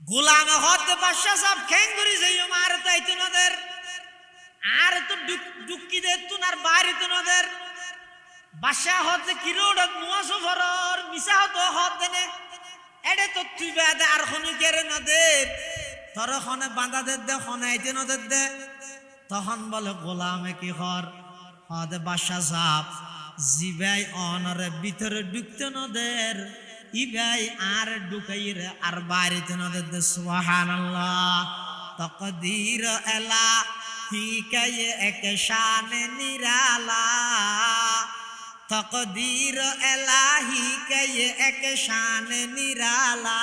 গোলাম হতে বাদশাহ সাহেব খেঙ্গুরি যাইও মার তাইতো নদের আর তো ডুক্কি দে তুন আর বাড়ি তো নদের বাদশাহ হতে কিরোড মুয়াসো ফরর মিসা হতো হত দেনে এডে তো তুই বাদে আর খনি কেরে নদের তোর খনে বাঁধা দে খনে আইতে নদের দে তখন বলে গোলামে কি হর হতে বাদশাহ সাহেব জিবাই অনরে ভিতরে ঢুকতে নদের ইবাই আর ঢুকাইরে আর বাড়িতে নদের দে সুবহানাল্লাহ তকদীর এলা হিকায়ে এক শান নিরালা তকদীর এলাহি কায়ে এক শান নিরালা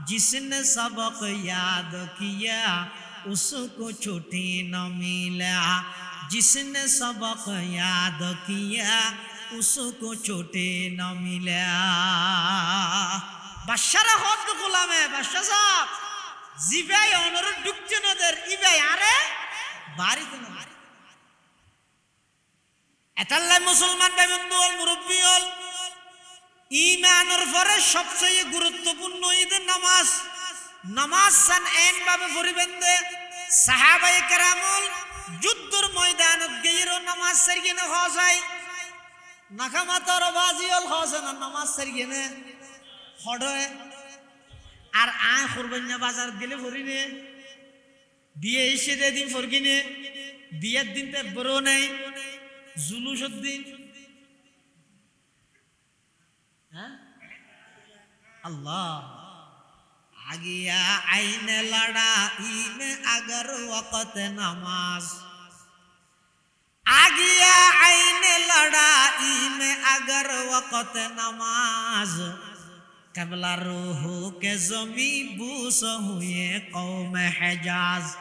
जिसने सबक याद किया उसको छुट्टी न मिला जिसने सबक याद किया उसको छुट्टी न मिला বাদশারা হত গোলামে বাদশা সাহেব জিবাই অনর ঢুকছে নদের ইবাই আরে বাড়িতে না এটাল্লাই মুসলমান ভাই বন্ধু হল মুরব্বী হল ইমানের পরে সবচেয়ে গুরুত্বপূর্ণ ঈদের নামাজ নামাজ সান এন ভাবে পড়িবেন দে সাহাবায়ে কেরামুল যুদ্ধের ময়দানত গিয়েও নামাজ সারিয়ে হওয়া যায় নাকামাতার বাজি হল হসে না নামাজ সারিয়ে হড়ে আর আয় কুরবানি বাজার গেলে পড়িনে বিয়ে এসে দিন ফরগিনে বিয়ের দিন তো বড় নেই जुलूसर दिन अल्लाह आ गया आईन लड़ाई में अगर वक़्त नमाज आ गया आईन लड़ाई में अगर वक़्त नमाज कबला रूह के ज़मी बूस हुए कौम हिजाज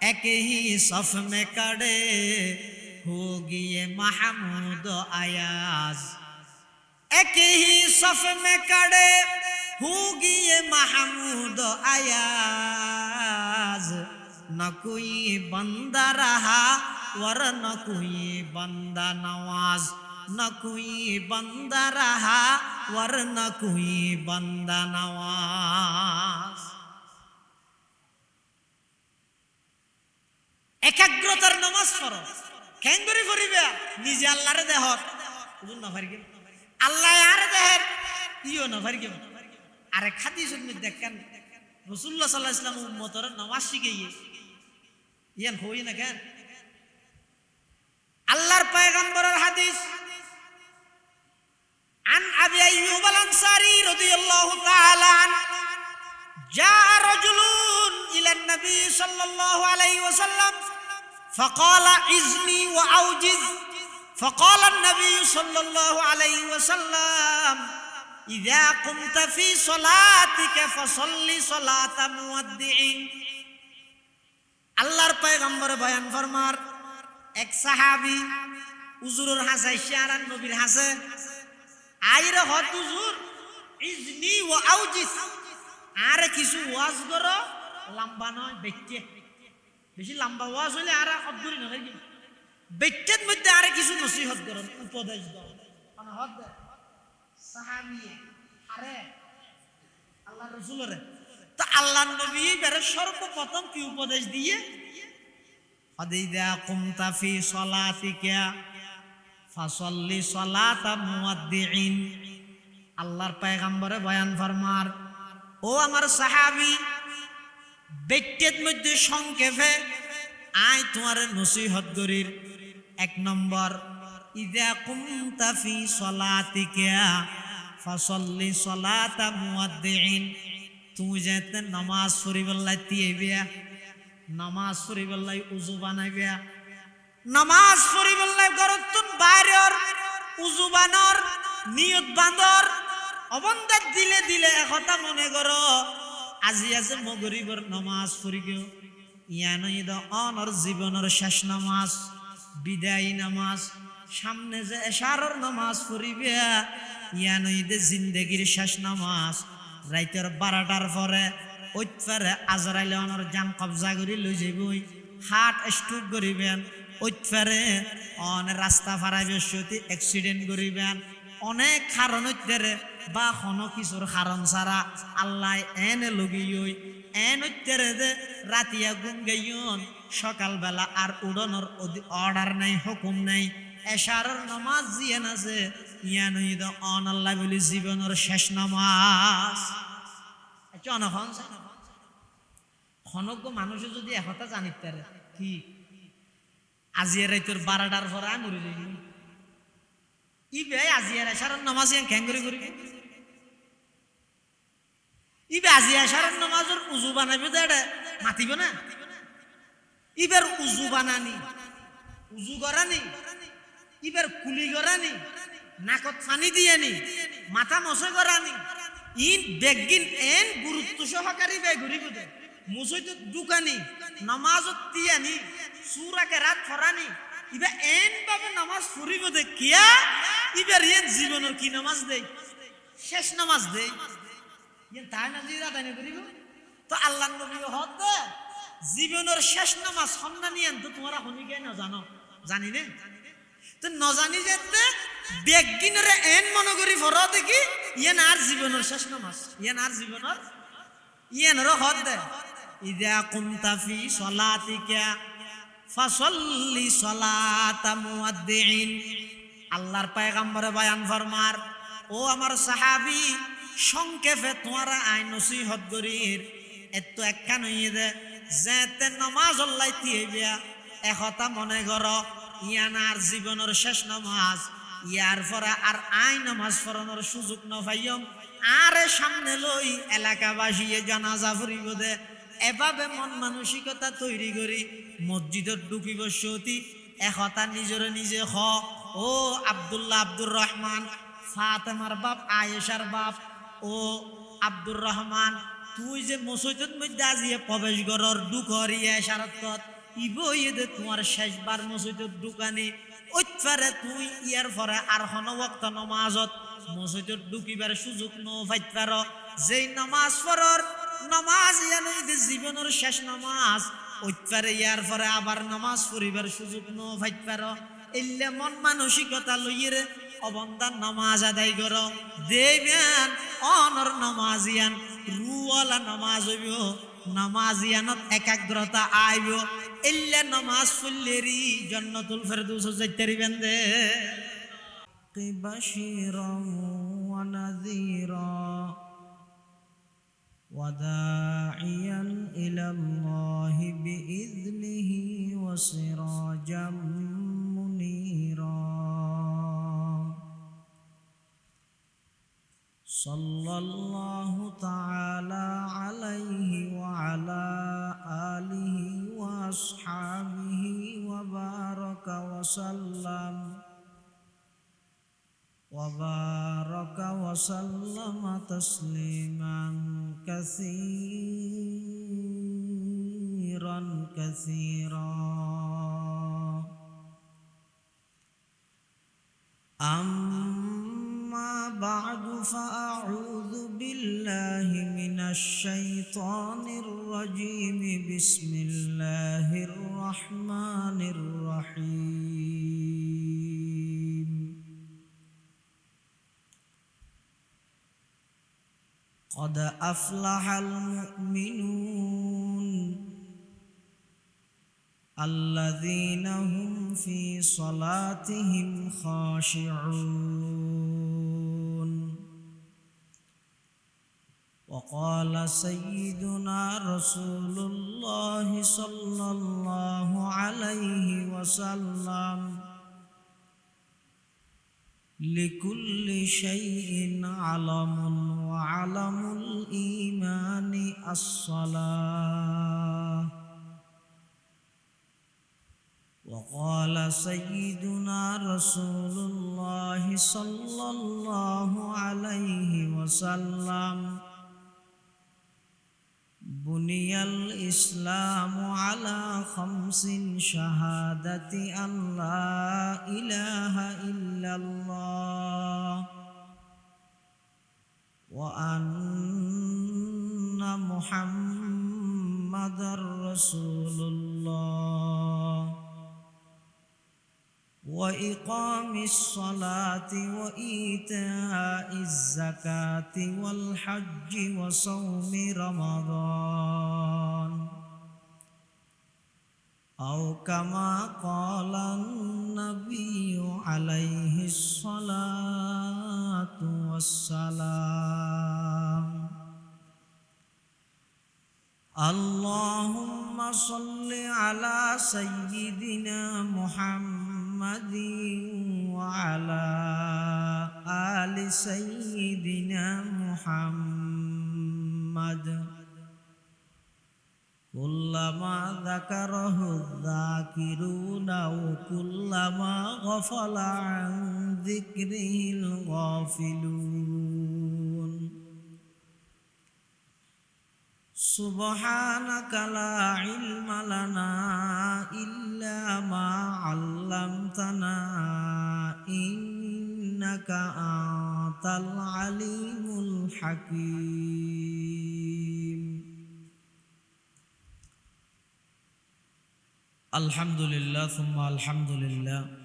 एक ही सफ में कड़े होगी ये महमूद अयाज एक ही सफ में कड़े होगी ये महमूद अयाज न कोई बंदा रहा वर न कोई बंदा नवाज न कोई बंदा रहा वर न कोई बंदा नवाज एकाग्रतार नमाज पढ़ो কেঙ্গুরি করিবে নিজে আল্লাহরে দেহর বুঝুন না পারি আল্লাহ আরে দেহের ইও না পারি আরে খাদি শুনবি দেখেন রাসূলুল্লাহ সাল্লাল্লাহু আলাইহি ওয়াসাল্লাম উম্মতর নামাজ শিখাইয়ে ইয়ান হই না কেন আল্লাহর পয়গম্বরের হাদিস আন আবি আইয়ুব আল আনসারী রাদিয়াল্লাহু তাআলা আন জা রাজুলুন ইলা নবী সাল্লাল্লাহু আলাইহি ওয়াসাল্লাম فقال إذني وأوجز فقال النبي صلى الله عليه وسلم إذا قمت في صلاتك فصل صلاة مودع আল্লাহর পয়গম্বর বয়ান ফরমার এক সাহাবী হুজুরের হাসে ইশারান নবীর হাসে আইরে হত হুজুর ইজনি ওয়া আউজিস আর কিছু ওয়াজ করো লম্বা নয় বেচ্চে বেশি লম্বা ওয়াজ হইলে আর অদ্দুরি না নাকি বেচ্চের মধ্যে আর কিছু নসিহত করুন উপদেশ দাও মানে হদ সাহাবী আরে আল্লাহ রাসূলের তো আল্লাহর নবী বের সর্বপ্রথম কি উপদেশ দিয়ে আদিদা কুমতা ফি সলাতিকা ফাসাল্লি সালাতা মুয়াদ্দিইন আল্লাহর পয়গম্বরে বয়ান ফরমার ও আমার সাহাবী বেটের মধ্যে সংক্ষেপে আয় তোমার নসিহত করির এক নম্বর ইযা কুমতা ফি সলাতিকা ফাসাল্লি সালাতা মুয়াদ্দিইন তুমি যেতে নামাজ পড়িবল্লাই তিয়েবিয়া নামাজ পড়িবল্লাই উযু বানাইবিয়া নামাজ পড়িবল্লাই গরতুন বাইরের উযু বানর নিয়ত বান্দর অবন্দার দিলে দিলে একথা মনে করো আজি আছে মগরিবর নামাজ পড়ি গেও ইয়ান ঈদ অনর জীবনের শেষ নামাজ বিদায়ী নামাজ সামনে যে এশারর নামাজ পড়িবে ইয়ান ঈদ জিন্দেগির শেষ নামাজ রাইতের 12টার পরে ওইতফারে আজরাইল অনর জান কবজা করি লই যাবই হার্ট স্ট্রোক করিবেন ওইতফারে অন রাস্তা ফারাইবে সতি অ্যাক্সিডেন্ট করিবেন অনেক কারণ হইতে বা কোনো কিছুর কারণ ছাড়া আল্লাহ এনে লগিয়ই এন উত্তরে দে রাতিয়া ঘুম গইয়ন সকালবেলা আর উড়ানোর অর্ডার নাই, হুকুম নাই। এশারের নামাজ জিয়ান আছে ইয়ান হইদ অন আল্লাহ বলি জীবনের শেষ নামাজ। জনগণ খনজ্ঞ মানুষে যদি একথা জানিত পারে কি আজিয়া রাইতর 12টার পর আমি মরে যাই ইবে আজিয়া এশারের নামাজ ইয়ান খ্যাং করে করিব। ইবে আজিয়া এশারের নামাজের উজু বানাইবে দেড়ে মাতিব না। ইবের উজু বানানি, উজু করানি, ইবের কুলি করানি, নাকত পানি দিয়ানি, মাথা মশে করানি, ইন বেগিন এন গুরুত্ব সহকারী বে ঘুরিব দে মুসইত দোকানি নামাজত দিয়ানি সুরাকে রাত ফরানি ইবে এন ভাবে নামাজ ফুরিব দে কিয়া ইবের ইয়েন জীবনের কি নামাজ দেই, শেষ নামাজ দেই ইয়েন তাই না জিরা তাই না করিব। তো আল্লাহ নবী হত জীবনের শেষ নামাজ সন্ধান নিয়েন তো তোমরা শুনি গে না জানো জানি নে তো নজানি যেতে বেগিনরে এন মনে করি ফরা দেখি ইয়েন আর জীবনের শেষ নামাজ, ইয়েন আর জীবনের ইয়েন হত দে ইদা কুমতা ফি সলাতিকা ফাসাল্লি সলাতা মুআদ্দিন। আল্লাহর পয়গম্বরে বয়ান ফরমার ও আমার সাহাবী সংক্ষেপে তোমরা আই নসিহত করির এত একখান হইয়ে দে যেতে নামাজ আল্লাহতি হইবিয়া একথা মনে কর ইয়ান আর জীবনের শেষ নামাজ, ইয়ার পরে আর আই নামাজ পড়ানোর সুযোগ নপাইম আরে সামনে লই এলাকাবাসী জানাজা ফুরিব দে। এভাবে মন মানসিকতা তৈরি করি মসজিদত ঢুকিব সতী একথা নিজরে নিজে হ ও আব্দুল্লাহ আব্দুর রহমান ফাতেমার বাপ আয়েশার বাপ ও আব্দুর রহমান তুই যে মসজিদত মধ্যে আজিয়ে প্রবেশ করার দুঃখর ইয়া সারাতত ইবই দে তোমার শেষবার মসজিদত ঢুকানি ওইপারে তুই ইয়ার পরে আর হন ওয়াক্ত নামাজত মসজিদত ঢুকিবার সুযোগ ন পাইত পার যেই নামাজ পড়র নামাজ ইয়ান জীবনের শেষ নামাজ ওইপারে ইয়ার পরে আবার নামাজ পড়িবার সুযোগ ন পাইত পার এলে মন মানসিকতা লইয়ে অবন্দান নামাজ আদায় কর দেবেন অনর নামাজিয়ান রুওয়ালা নামাজ হইব নামাজিয়ানত একাগ্রতা আইব এলে নামাজ পড়লেরি জান্নাতুল ফেরদৌস যাইতে পারিবেন দে। বাশীরান ওয়া নাযীরা ওয়া দাঈয়ান ইলাল্লাহি বিইذনিহি ওয়া সিরাজাম মুনীরা। সাল্লাল্লাহু তাআলা আলাইহি ওয়া আলা আলিহি ওয়া আসহাবিহি ওয়া বারাকা ওয়া সাল্লাম তাসলিমান কাসীরান কাসীরা। أما بعد فأعوذ بالله من الشيطان الرجيم بسم الله الرحمن الرحيم. قد أفلح المؤمنون الذين هم في صلاتهم خاشعون. وقال سيدنا رسول الله صلى الله عليه وسلم لكل شيء علم وعلم الإيمان الصلاة. وقال سيدنا رسول الله صلى الله عليه وسلم بني الإسلام على 5 شهادة أن لا إله إلا الله وأن محمد رسول الله وإقام الصلاة وإيتاء الزكاة والحج وصوم رمضان أو كما قال النبي عليه الصلاة والسلام اللهم صل على سيدنا محمد وعلى آل سيدنا محمد كلما ذكره الذاكرون وكلما غفل عن ذكره الغافلون سبحانك لا علم لنا إلا ما علمتنا إنك أنت العليم الحكيم الحمد لله ثم الحمد لله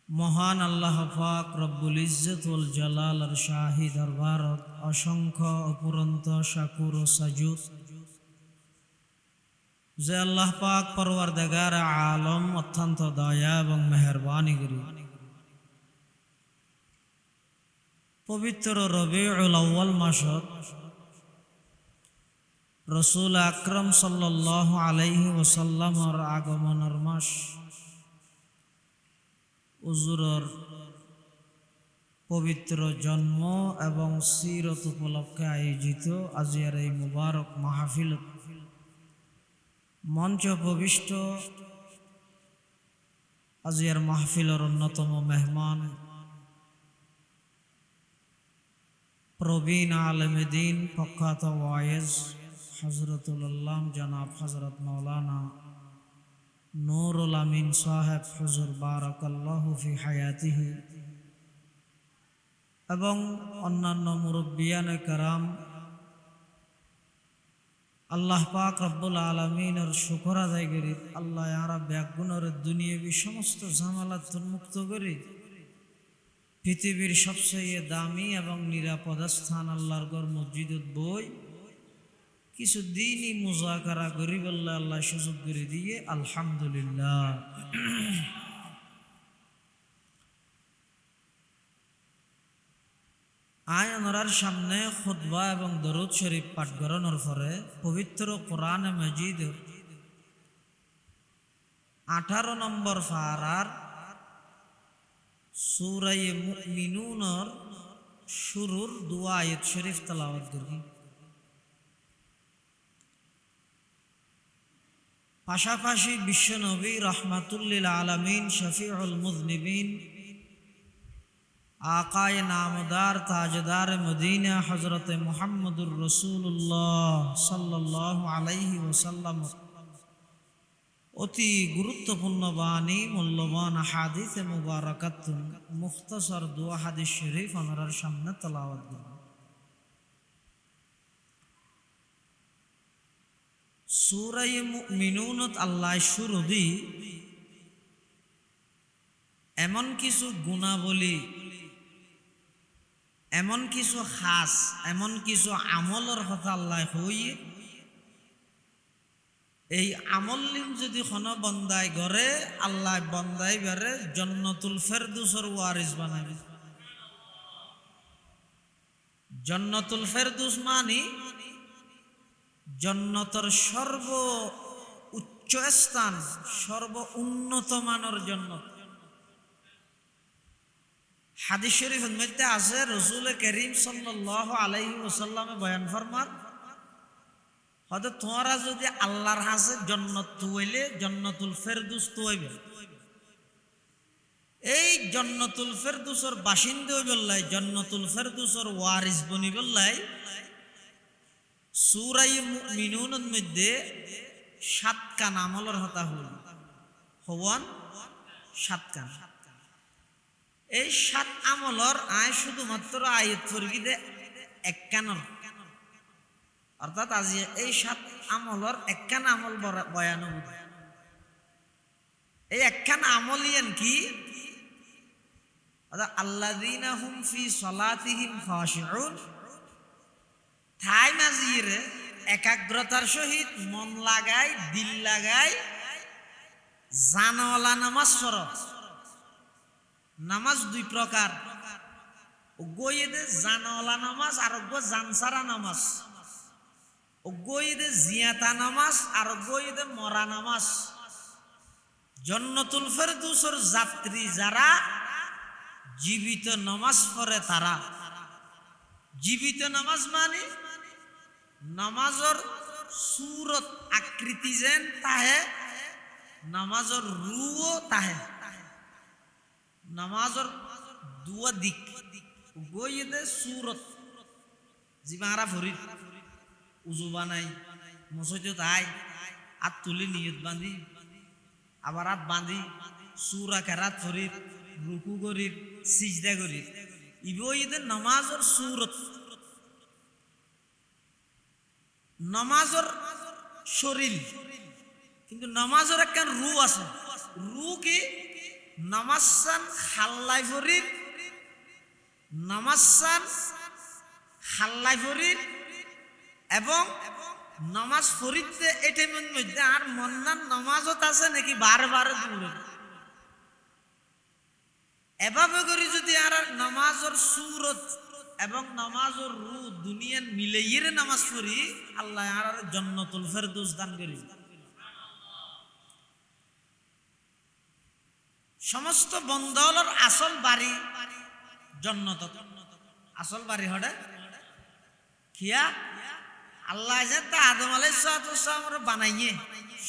মহান আল্লাহ পাক রব্বুল ইজ্জত ওয়াল জালালের শাহী দরবারত অসংখ্য অপুরন্ত শাকুর ও সাজুদ যে আল্লাহ পাক পরওয়ারদিগার আলম অত্যন্ত দয়া এবং মেহেরবানি করি পবিত্র রবিউল আউয়াল মাসত রাসূল আকরাম সাল্লাল্লাহু আলাইহি ওয়াসাল্লামের আগমনের মাস হুজুরের পবিত্র জন্ম এবং সিরত উপলক্ষে আয়োজিত আজিয়ার এই মুবারক মাহফিল মঞ্চ প্রবিষ্ট আজিয়ার মাহফিলের অন্যতম মেহমান প্রবীণ আলেমে দ্বীন প্রখ্যাত ওয়াইজ হযরতুল আল্লাম জনাব হযরত মাওলানা নূরুল আমিন সাহেব হুজুর বারাকাল্লাহু ফি হায়াতিহি এবং অন্যান্য মুরব্বিয়ানে কেরাম আল্লাহ পাক রব্বুল আলামিনের শুকর আদায় করি আল্লাহ ইয়ারা ব্যাগুণের দুনিয়াবি সমস্ত ঝামেলাত মুক্ত করি পৃথিবীর সবচেয়ে দামি এবং নিরাপদ স্থান আল্লাহর ঘর মসজিদত বই কিছু দিনই মুজাকারা করি বললে আল্লাহ সুযোগ করে দিয়ে আলহামদুলিল্লাহ আয়ানরার সামনে খুতবা এবং দরুদ শরীফ পাঠ করানোর পরে পবিত্র কোরআন মাজিদ 18 নম্বর পারার সূরা মুমিনুনের শুরুর দুয়া আয়াত শরীফ তেলাওয়াত করি পাশাপাশি বিশ্বনবী রহমাতুল্লিল আলামিন শফিউল মুযনিবিন আকায়ে নামদার তাজদার মদিনা হযরত মুহাম্মদুর রাসূলুল্লাহ সাল্লাল্লাহু আলাইহি ওয়াসাল্লাম অতি গুরুত্বপূর্ণ বাণী মূল্যবান হাদিস মুবারাকাত মুখতাসার দোয়া হাদিস শরীফ আমাদের সামনে তেলাওয়াত করব সূরা মুমিনুনত আল্লাহ শুরু দি এমন কিছু গুণাবলী এমন কিছু খাস এমন কিছু আমলের কথা আল্লাহ হইয়ে এই আমল যদি কোন বন্দায় গড়ে আল্লাহ বন্দায় বেরে জান্নাতুল ফেরদৌসের ওয়ারিস বানাবে জান্নাতুল ফেরদৌস মানে জান্নাতের সর্ব উচ্চ স্থান সর্ব উন্নত মানের জান্নাত হাদিস শরীফের মধ্যে আছে রাসূল করিম সাল্লাল্লাহু আলাইহি ওয়াসাল্লামে বয়ান ফরমান হয়তো তোমরা যদি আল্লাহর কাছে জান্নাত তুইলে জান্নাতুল ফেরদৌস তুইবে এই জান্নাতুল ফেরদৌসের বাসিন্দা হইবল্লাই জান্নাতুল ফেরদৌসের ওয়ারিস বনিবল্লাই সূরা মুমিনুনের মধ্যে 7 কান আমলের কথা হওয়ান 7 কান এই 7 আমলের আয় শুধুমাত্র আয়াত ফরগিদে 1 কান অর্থাৎ আজ এই 7 আমলের 1 কান আমল বয়ান এই একখান আমলিয়ান কি আল্লাযীনা হুম ফি সলাতিহিম খাশিউন, ঠাই মাজিরে একাগ্রতার সহিত মন লাগাই দিল লাগাই জানওয়ালা নামাজ পড়ো। নামাজ দুই প্রকার, গইদে জানওয়ালা নামাজ আর জানসারা নামাজ, গইদে জিয়াতা নামাজ আর গইদে মরা নামাজ। জান্নাতুল ফেরদৌসের যাত্রী যারা জীবিত নামাজ পড়ে তারা। জীবিত নামাজ মানে নামাজের সুরত আকৃতি যেন তাহে, নামাজের রুও তাহে, নামাজের দুয়া দিক গইদে সুরত জিমারা ফরিদ উজু বানাই মসজিদত আই আত তুলি নিয়ত বান্ধি আবার হাত বাঁধি সুরা কেরাত ফরিদ রুকু করির সিজদা করির ইবইদে নামাজের সুরত। নামাজের শরীর কিন্তু নামাজের একটা রু আছে। রু কি নামাজান খাল্লাই ফরির, নামাজান খাল্লাই ফরির এবং নামাজ ফরিদে এটার মধ্যে আর মন্নান নামাজত আছে নাকি বারবার দূরে। এভাবে করে যদি আর নামাজের সুরত এবং নামাজের রু দুনিয়ার মিলাইয়ে নামাজ পড়ি, আল্লাহ আর জান্নাতুল ফেরদৌস দান করি। সমস্ত বন্ধলের আসল বাড়ি জান্নাত, আসল বাড়ি হড়ে খিয়া আল্লাহ আদম আলাইহিস সালাম বানাইয়ে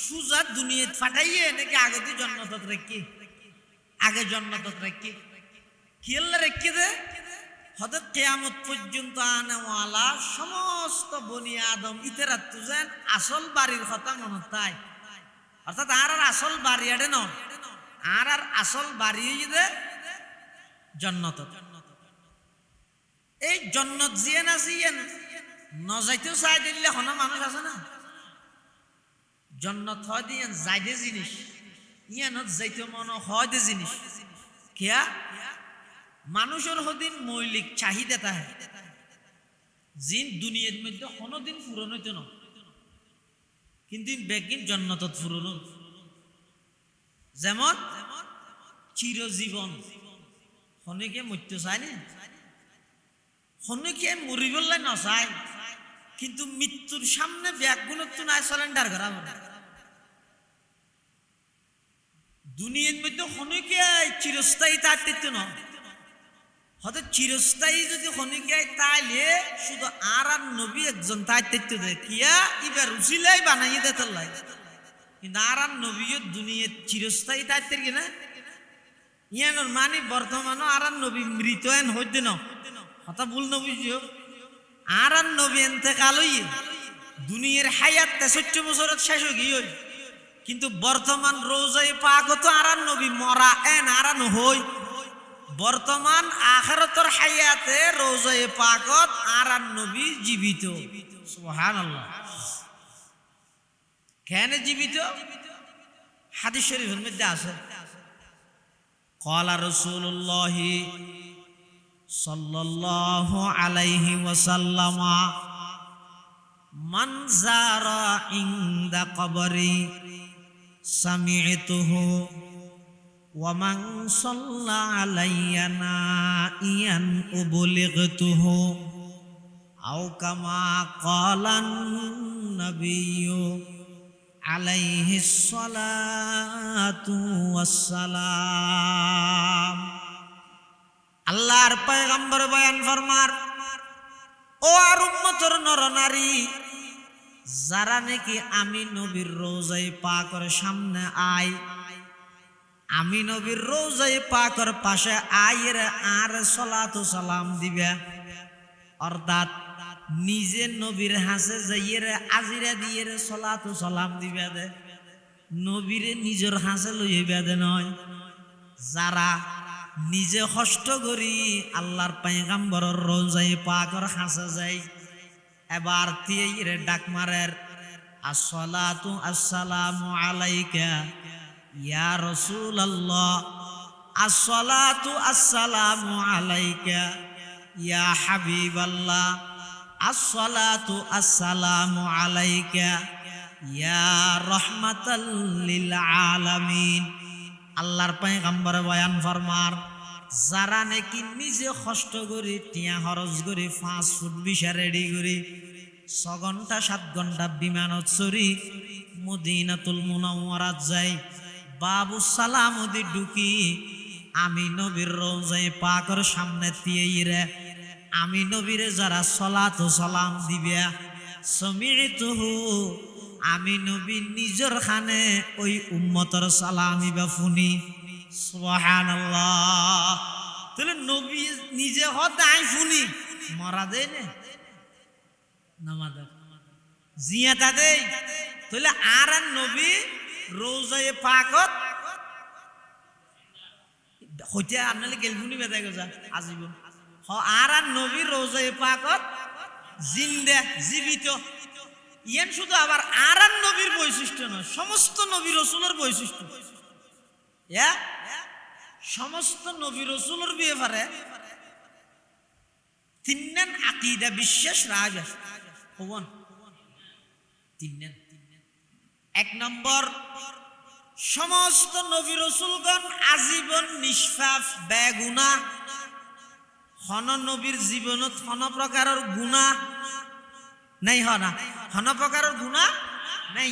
সুজা দুনিয়া ফাটাইয়ে নাকি আগে তুই জান্নাতত রেখি, আগে জান্নাতত রেখি কিল্লা রেখি দে হতে কিয়ামত পর্যন্ত আনেওয়ালা সমস্ত বনি আদম ইতেরা তুজেন আসল বাড়ির কথা মনে তাই। অর্থাৎ আর আসল বাড়ি আড়ে ন আর আসল বাড়ি দে জান্নাত। এই জান্নাত জিয়েন আছে ইয়েন নজাইতেও চাই দিলে হনা মানুষ আছে না। জান্নাত হয় দিয়ে যাইদে জিনিস, ইয়ানত যাইতে মনে হয় দে জিনিস কিয়া মানুষের হদিন মৌলিক চাহিদা তাহে জিন দুনিয়ার মধ্যে কোনোদিন পূরণ হইতো না, কিন্তু বেগিন জান্নাতত পূরণ। যেমন চিরজীবন হনিকে মরতে চায় না, হনিকে মরিবলে না চায়, কিন্তু মৃত্যুর সামনে ব্যাগগুলো তো নাই সিলিন্ডার করা দুনিয়ার মধ্যে হনিকে চিরস্থায়ী তার দিত না। হয়তো চিরস্থায়ী যদি হনিকে তাইলে শুধু আর নবী একজন তাই দিত দেয় কিয়া ইবার উচিলাই বানাইয়ে দেয় লাই, কিন্তু আর নবীও দুনিয়ার চিরস্থায়ী তাই কিনা ইয়ানোর মানে বর্তমানও আর নবী মৃত এন হইতে না হতা ভুল নবী আর নবী এনতে কালই দুনিয়ার হায়াত 63 বছরের শেষ হয়ে গিয়ে, কিন্তু বর্তমান রোজায় পাকত আর নবী মরা এন আর হই বর্তমান আখিরাতের হায়াতে রোজায় পাকত আর নবী জীবিত। সুবহানাল্লাহ। কেন জীবিত? হাদিস শরীফের মধ্যে আছে ক্বালা রাসূলুল্লাহ সাল্লাল্লাহু আলাইহি ওয়াসাল্লাম মান যারা ইনদা কবরি সামি'তুহু ওয়া মান সাল্লা আলাইয়া নাইয়ান উবলিগতুহু আও কামা ক্বালান নাবিয়্যু আলাইহিস সালাতু ওয়াসসালাম। আল্লাহর পয়গম্বর বয়ান ফরমার, ও আর উম্মতের নরনারী যারা নাকি আমি নবীর রোজায়ে পাকের সামনে আই, আমি নবীর রোজায়ে পাকের পাশে আইর আর সালাতু সালাম দিবে, অর্থাৎ নিজে নবীর হাসে যাইয়ে আজিরা দিয়ে সালাতু সালাম দিবে দে, নবীরে নিজের হাসে লইবে দে নয়। যারা নিজে কষ্ট করি আল্লাহর পয়গম্বরের রোজায়ে পাকের হাসে যাই, এবার তিয়ে ডাক মারের আসসালাতু আসসালামু আলাইকা ইয়া রাসূলুল্লাহ আসসালাতু আসসালামু আলাইকা ইয়া হাবিবাল্লাহ আসসালাতু আসসালামু আলাইকা ইয়া রাহমাতাল লিল আলামিন। আল্লাহর পয়গম্বর বয়ান ফরমার, যারা নাকি নিজে কষ্ট করে টিয়া খরচ করে 5 ফুট ভিসা রেডি করে 6 ঘন্টা 7 ঘন্টা বিমানত চড়ি মদিনাতুল মুনাওয়ারাত যায়, বাবু সালামদি ঢুকি আমি নবীর রওজায়ে পাকের সামনে তিয়েইরে আমি নবীরে যারা সালাত ও সালাম দিবে, সমি'তুহু আমি নবী নিজের খানে ওই উম্মতের সালামি বা ফুনি। সুবহানাল্লাহ। তাহলে নবী নিজে হদাই ফুনি মরা দেয় না মাদা জিয়াতা দেয়। তাহলে আর নবী রওজায়ে পাকত হইতে আপনালে গেলফুনি বেদাই গজা আজীবন আর নবী রওজায়ে পাকত জিন্দা জীবিত। ইয়ান শুধু আবার আর নবীর বৈশিষ্ট্য নয়, সমস্ত নবী রাসূলের বৈশিষ্ট্য। সমস্ত নবী রাসূলের ব্যাপারে তিনজন আকীদা বিশ্বাস রাজ হবন। তিনজন, 1 নম্বর, সমস্ত নবী রাসূলগণ আজীবন নিষ্পাপ বেগুনাহ। হন নবীর জীবনত হন প্রকারের গুনাহ নাই, হনা হন প্রকারের গুনাহ নাই।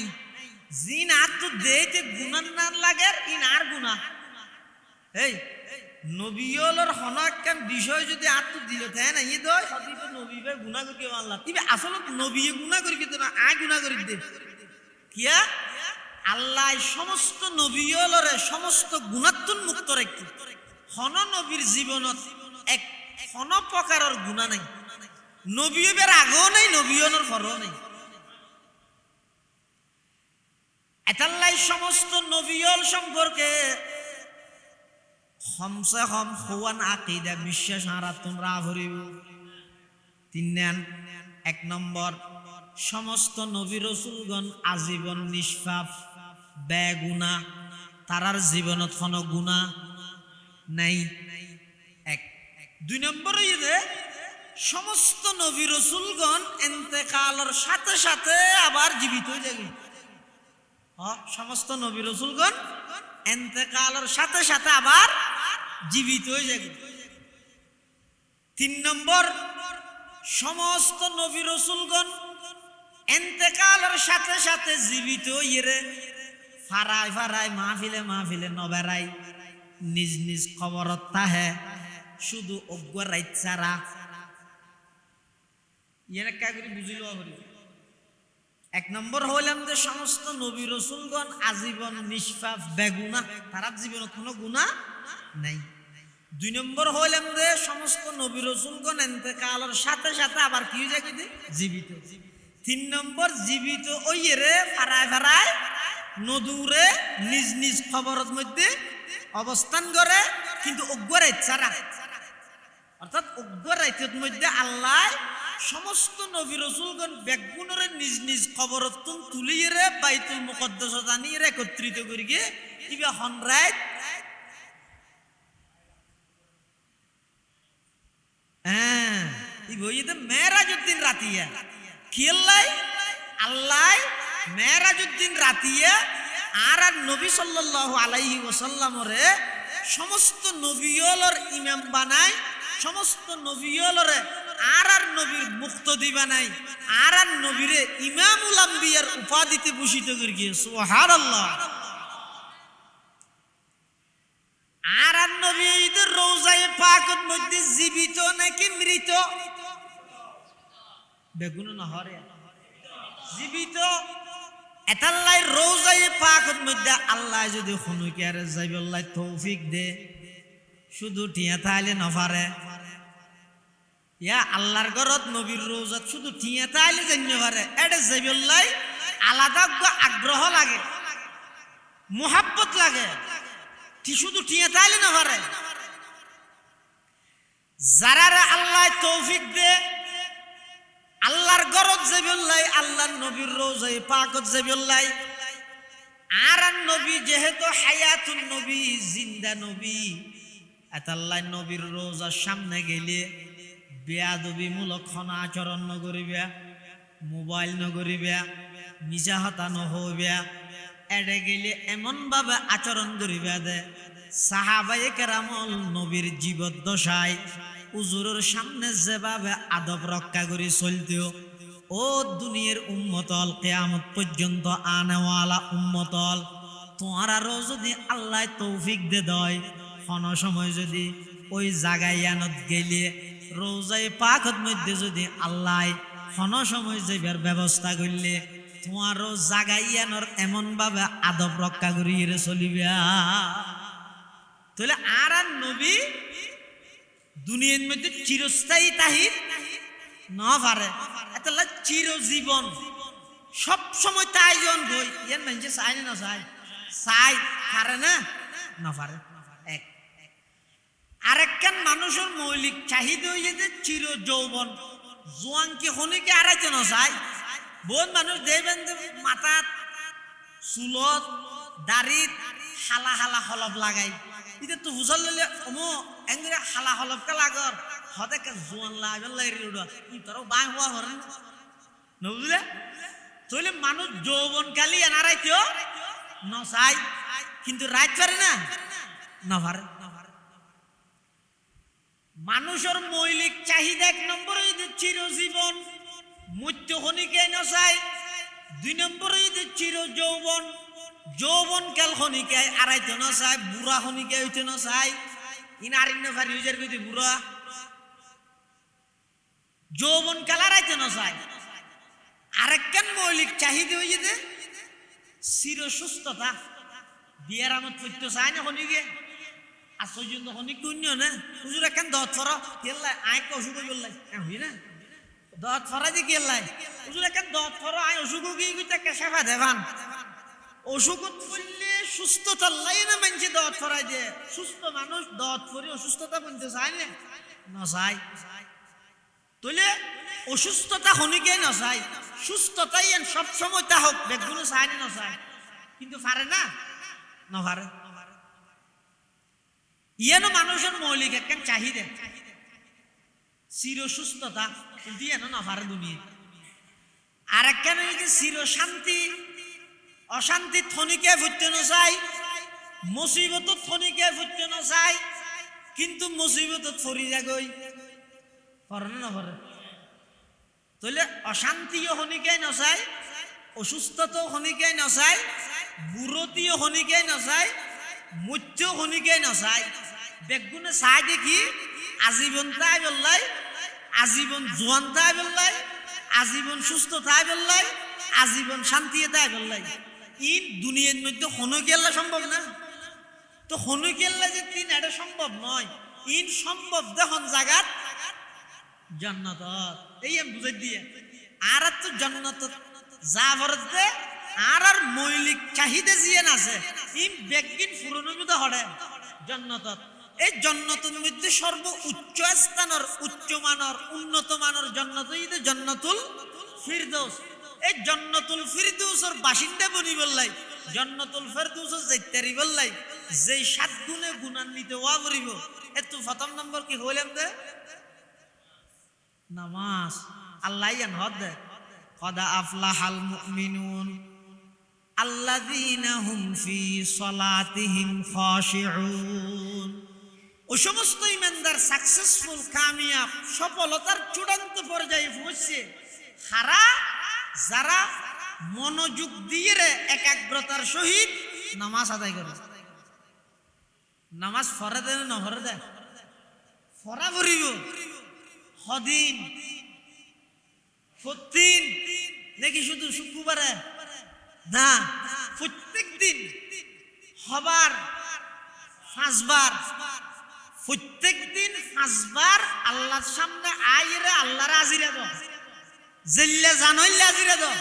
জিন আত্ম দেইতে গুনাহ না লাগে ইন আর গুনাহ। এই নবীয়লর হন একখান বিষয় যদি আত্ম দিল তাই না ই দয় হদিতে নবী ভাই গুনাহ করি আল্লাহ তিবে আসলে নবী গুনাহ করি কিন্তু না আয় গুনাহ করি দে কিয়া আল্লাহ সমস্ত নবীয়লরে সমস্ত গুণাত্মন মুক্ত রাখি। হন নবীর জীবনত এক হন প্রকারের গুনাহ নাই, নবীবের আগেও নাই, নবীয়নের পরেও নাই। এটাল্লাই সমস্ত নবীয়ল সম্পর্কে কমসে কম হওয়ান আকীদা বিশ্বাস হারা তোমরা ভরিব। 3 1 নম্বর, সমস্ত নবী রাসূলগণ আজীবন নিষ্পাপ বেগুনাহ, তারার জীবনত কোনো গুনাহ নাই। 1 2 নম্বর হইছে সমস্ত নবী রাসূলগণ ইন্তেকালের সাথে সাথে আবার জীবিত হয়ে যাবে। সমস্ত নবী রাসূলগণ ইন্তেকালের সাথে সাথে আবার জীবিত হয়ে যাবে। 3 নম্বর, সমস্ত নবী রাসূলগণ ইন্তেকালের সাথে সাথে জীবিত হইরে ফারায় ফারায় মাহফিলে মাহফিলে নবেরাই নিজ নিজ কবরত তাহে শুধু অজ্ঞ রাইচারা ইয়ে কাগরি বুঝিল। 1 নম্বর হইলাম যে সমস্ত নবী রাসূলগণ আজীবন নিষ্পাপ বেগুনাহ, তারা জীবনে কোনো গুনাহ নাই। 2 নম্বর হইলাম যে সমস্ত নবী রাসূলগণ ইন্তেকালের সাথে সাথে আবার কি হয়ে যায় জীবিত। 3 নম্বর, জীবিত ওইরে ফারায় ফারায় নদূরে নিজ নিজ খবরত মধ্যে অবস্থান করে কিন্তু অজ্ঞ রাইচারা, অর্থাৎ অজ্ঞ রাইতের মধ্যে আল্লাহ সমস্ত নবী রাসূলগণ বেগুনরে নিজ নিজ খবরত তুলিয়ে বাইতুল মুকদ্দাসত আনিয়ে একত্রিত করি গিয়ে ইবা হন রাত ইবইতে মেরাজউদ্দিন রাতিয়া কিল্লাই আল্লাহ মেরাজউদ্দিন রাতিয়া আর নবী সাল্লাল্লাহু আলাইহি ওয়াসাল্লামরে সমস্ত নবীয়লর ইমাম বানায়, সমস্ত নবীয়লরে আর নবীর মুক্তদি বানাই, আর নবীরে ইমামুল আম্বিয়ার উপাধিতে ভূষিত করে গিয়ে। সুবহানাল্লাহ। আর নবীদের রওজায়ে পাকের মধ্যে জীবিত নাকি মৃত বেগুন না হরে জীবিত। এতাল্লাই রওজায়ে পাকের মধ্যে আল্লাহ যদি খুনুকিয়ারে যাইবল্লাহ তৌফিক দে, শুধু টিয়া তাইলে নফারে ইয়া আল্লাহর ঘরত নবীর রওজাত শুধু টিয়া তাইলে জানতে পারে এটা যাইবল্লাহ আলাদা আগ্রহ লাগে, মুহাব্বত লাগে, শুধু টিয়া তাইলে না পারে। যারা আল্লাহ তৌফিক দে আল্লাহর ঘরত যাইবল্লাহ, আল্লাহর নবীর রওজায়ে পাকত যাইবল্লাহ, আর নবী যেহেতু হায়াতুন নবী, জিন্দা নবী, আল্লাহ নবীর রোজার সামনে গেলে বেয়াদবিমূলক আচরণ নগরিবা, মোবাইল নগরিবা, মিজা হতা নহইবা, এড়ে গেলে এমন ভাবে আচরণ করিবা দে সাহাবায়ে কেরামল নবীর জীবদ্দশায় হুজুরের সামনে যেভাবে আদব রক্ষা করে চলতেও, ও দুনিয়ার উম্মতল কিয়ামত পর্যন্ত আনেওয়ালা উম্মতল, তোমারও যদি আল্লাহ তৌফিক দে দয়, কোন সময় যদি ওই জাগাইয়ানত গেলে রোজায় পাকত মধ্যে যদি আল্লাহ কোন সময় যাইবার ব্যবস্থা করলে, তোমারও জাগাইয়ানোর এমন ভাবে আদব রক্ষা করিয়ে চলিবা। তাহলে আর নবী দুনিয়ার মধ্যে চিরস্থায়ী তাহির না পারে, এতলা চিরজীবন সব সময় তাই জন গই ইয়ান মানে চাই না চাই চাই পারে না না পারে। এক আরেকখান মানুষের মৌলিক চাহিদা হয়ে যে চির যৌবন, জোয়ান কি হনিকে আড়াইতে না চাই। বহুত মানুষ দেখবেন যে মাথাত চুলত দাড়িত হালা হালা হলপ লাগাই, এটা তো বুঝাল লইলে অমো এঙ্গুরে হালা হলপকে লাগর হতে জোয়ান লাগল ইতরও বাঁ হওয়া হরেন না, বুঝলে? তাহলে মানুষ যৌবন কালি এনারাইতেও নচাই, কিন্তু রাত পারে না না পারে। মানুষের মৌলিক চাহিদা এক নম্বর চিরজীবন, মৃত্যু খনিকে নচাই। দুই নম্বর চির যৌবন, যৌবন কাল খনিকে আড়াইতে নচাই, বুড়া খনিকে হইতে নচাই। ইনারিন্য ফারি হইজার কইতে বুড়া যৌবন কাল আড়াইতে নচাই। আরেকখান মৌলিক চাহিদা হয়ে যে চির সুস্থতা, বিয়ের আমত করতে চায় না খনিকে আশ্চর্য খনিক কুন্য না হুজুর একখান দত ফরা কেল্লাই আয় অসুখ করলাই হই না দত ফরা যে কেল্লাই হুজুর একখান দত ফরা আয় অসুখ গিয়ে গিয়ে কেসাফা দেবান অসুখত পড়লে সুস্থতা লাই না মানছে দত ফরাই দিয়ে। সুস্থ মানুষ দত ফরি অসুস্থতা বলতে চায় না না চাই। তাহলে অসুস্থতা খনিকে না চাই, সুস্থতাই সব সময় তা হোক বেগুলো চায় না চায়, কিন্তু পারে না না পারে। ইয়ানো মানুষের মৌলিক একখান চাহিদা চির সুস্থতা, কিন্তু ইয়ানো না পারে দুনিয়া। আর একখান হয়েছে চির শান্তি, অশান্তি থনিকে ফুটতে না চাই, মুসিবত থনিকে ফুটতে না চাই, কিন্তু মুসিবত ফরি যাগই পারে না পারে। তাহলে অশান্তিও খনিকে নচাই, অসুস্থতাও খনিকে নচাই, বুড়তিও খনিকে নচাই, মৃত্যু খনিকে নচাই। বেগুনে চাই দেখি আজীবন তাই বললাই, আজীবন জোয়ান তাই বললাই, আজীবন সুস্থ তাই বললাই, আজীবন শান্তি তাই বললাই। ই দুনিয়ার মধ্যে খনকেল্লা সম্ভব না, তো খনকেল্লা যে তিন এটা সম্ভব নয়। ইন সম্ভব দেখুন জায়গাত জান্নাত, এই আমি বুঝাই দিয়ে। আর তো জান্নাত যা ভরতে আর মৌলিক চাহিদা জিয়ান আছে ইন বেগিন ফুরনবিদা হড়ে জান্নাত। এই জান্নাতের মধ্যে সর্ব উচ্চ স্থানের উচ্চ মানের উন্নত মানের জান্নাত হইতে জান্নাতুল ফিরদৌস। এই জান্নাতুল ফিরদৌসের বাসিন্দা বনি বললাই, জান্নাতুল ফিরদৌসের যাইতারি বললাই, যেই 7 গুণে গুণান্বিত ওয়া করিব। এত প্রথম নম্বর কি হইলাম দে নামাজ। আল্লাহ জান হদ দে কদা আফলাহাল মুমিনুন আল্লাযীনা হুম ফি সালাতিহিম খাশিউন। ওই সমস্ত ইমানদার সাকসেসফুল কামিয়াব সফলতার চূড়ান্ত পর্যায়ে পৌঁছে হারা যারা মনোযোগ দিয়ে একাগ্রতার সহিত নামাজ আদায় করে। নামাজ ফরে দেয় না ফরে দেয় ফরা ভরিব হদিন প্রতিদিন নাকি শুধু শুক্রবারে না, প্রত্যেক দিন হবার 5 বার, প্রত্যেক দিন 5 বার আল্লাহর সামনে আইরে আল্লাহর আজিরে দাও, জেল্লে জানইলে আজিরে দাও,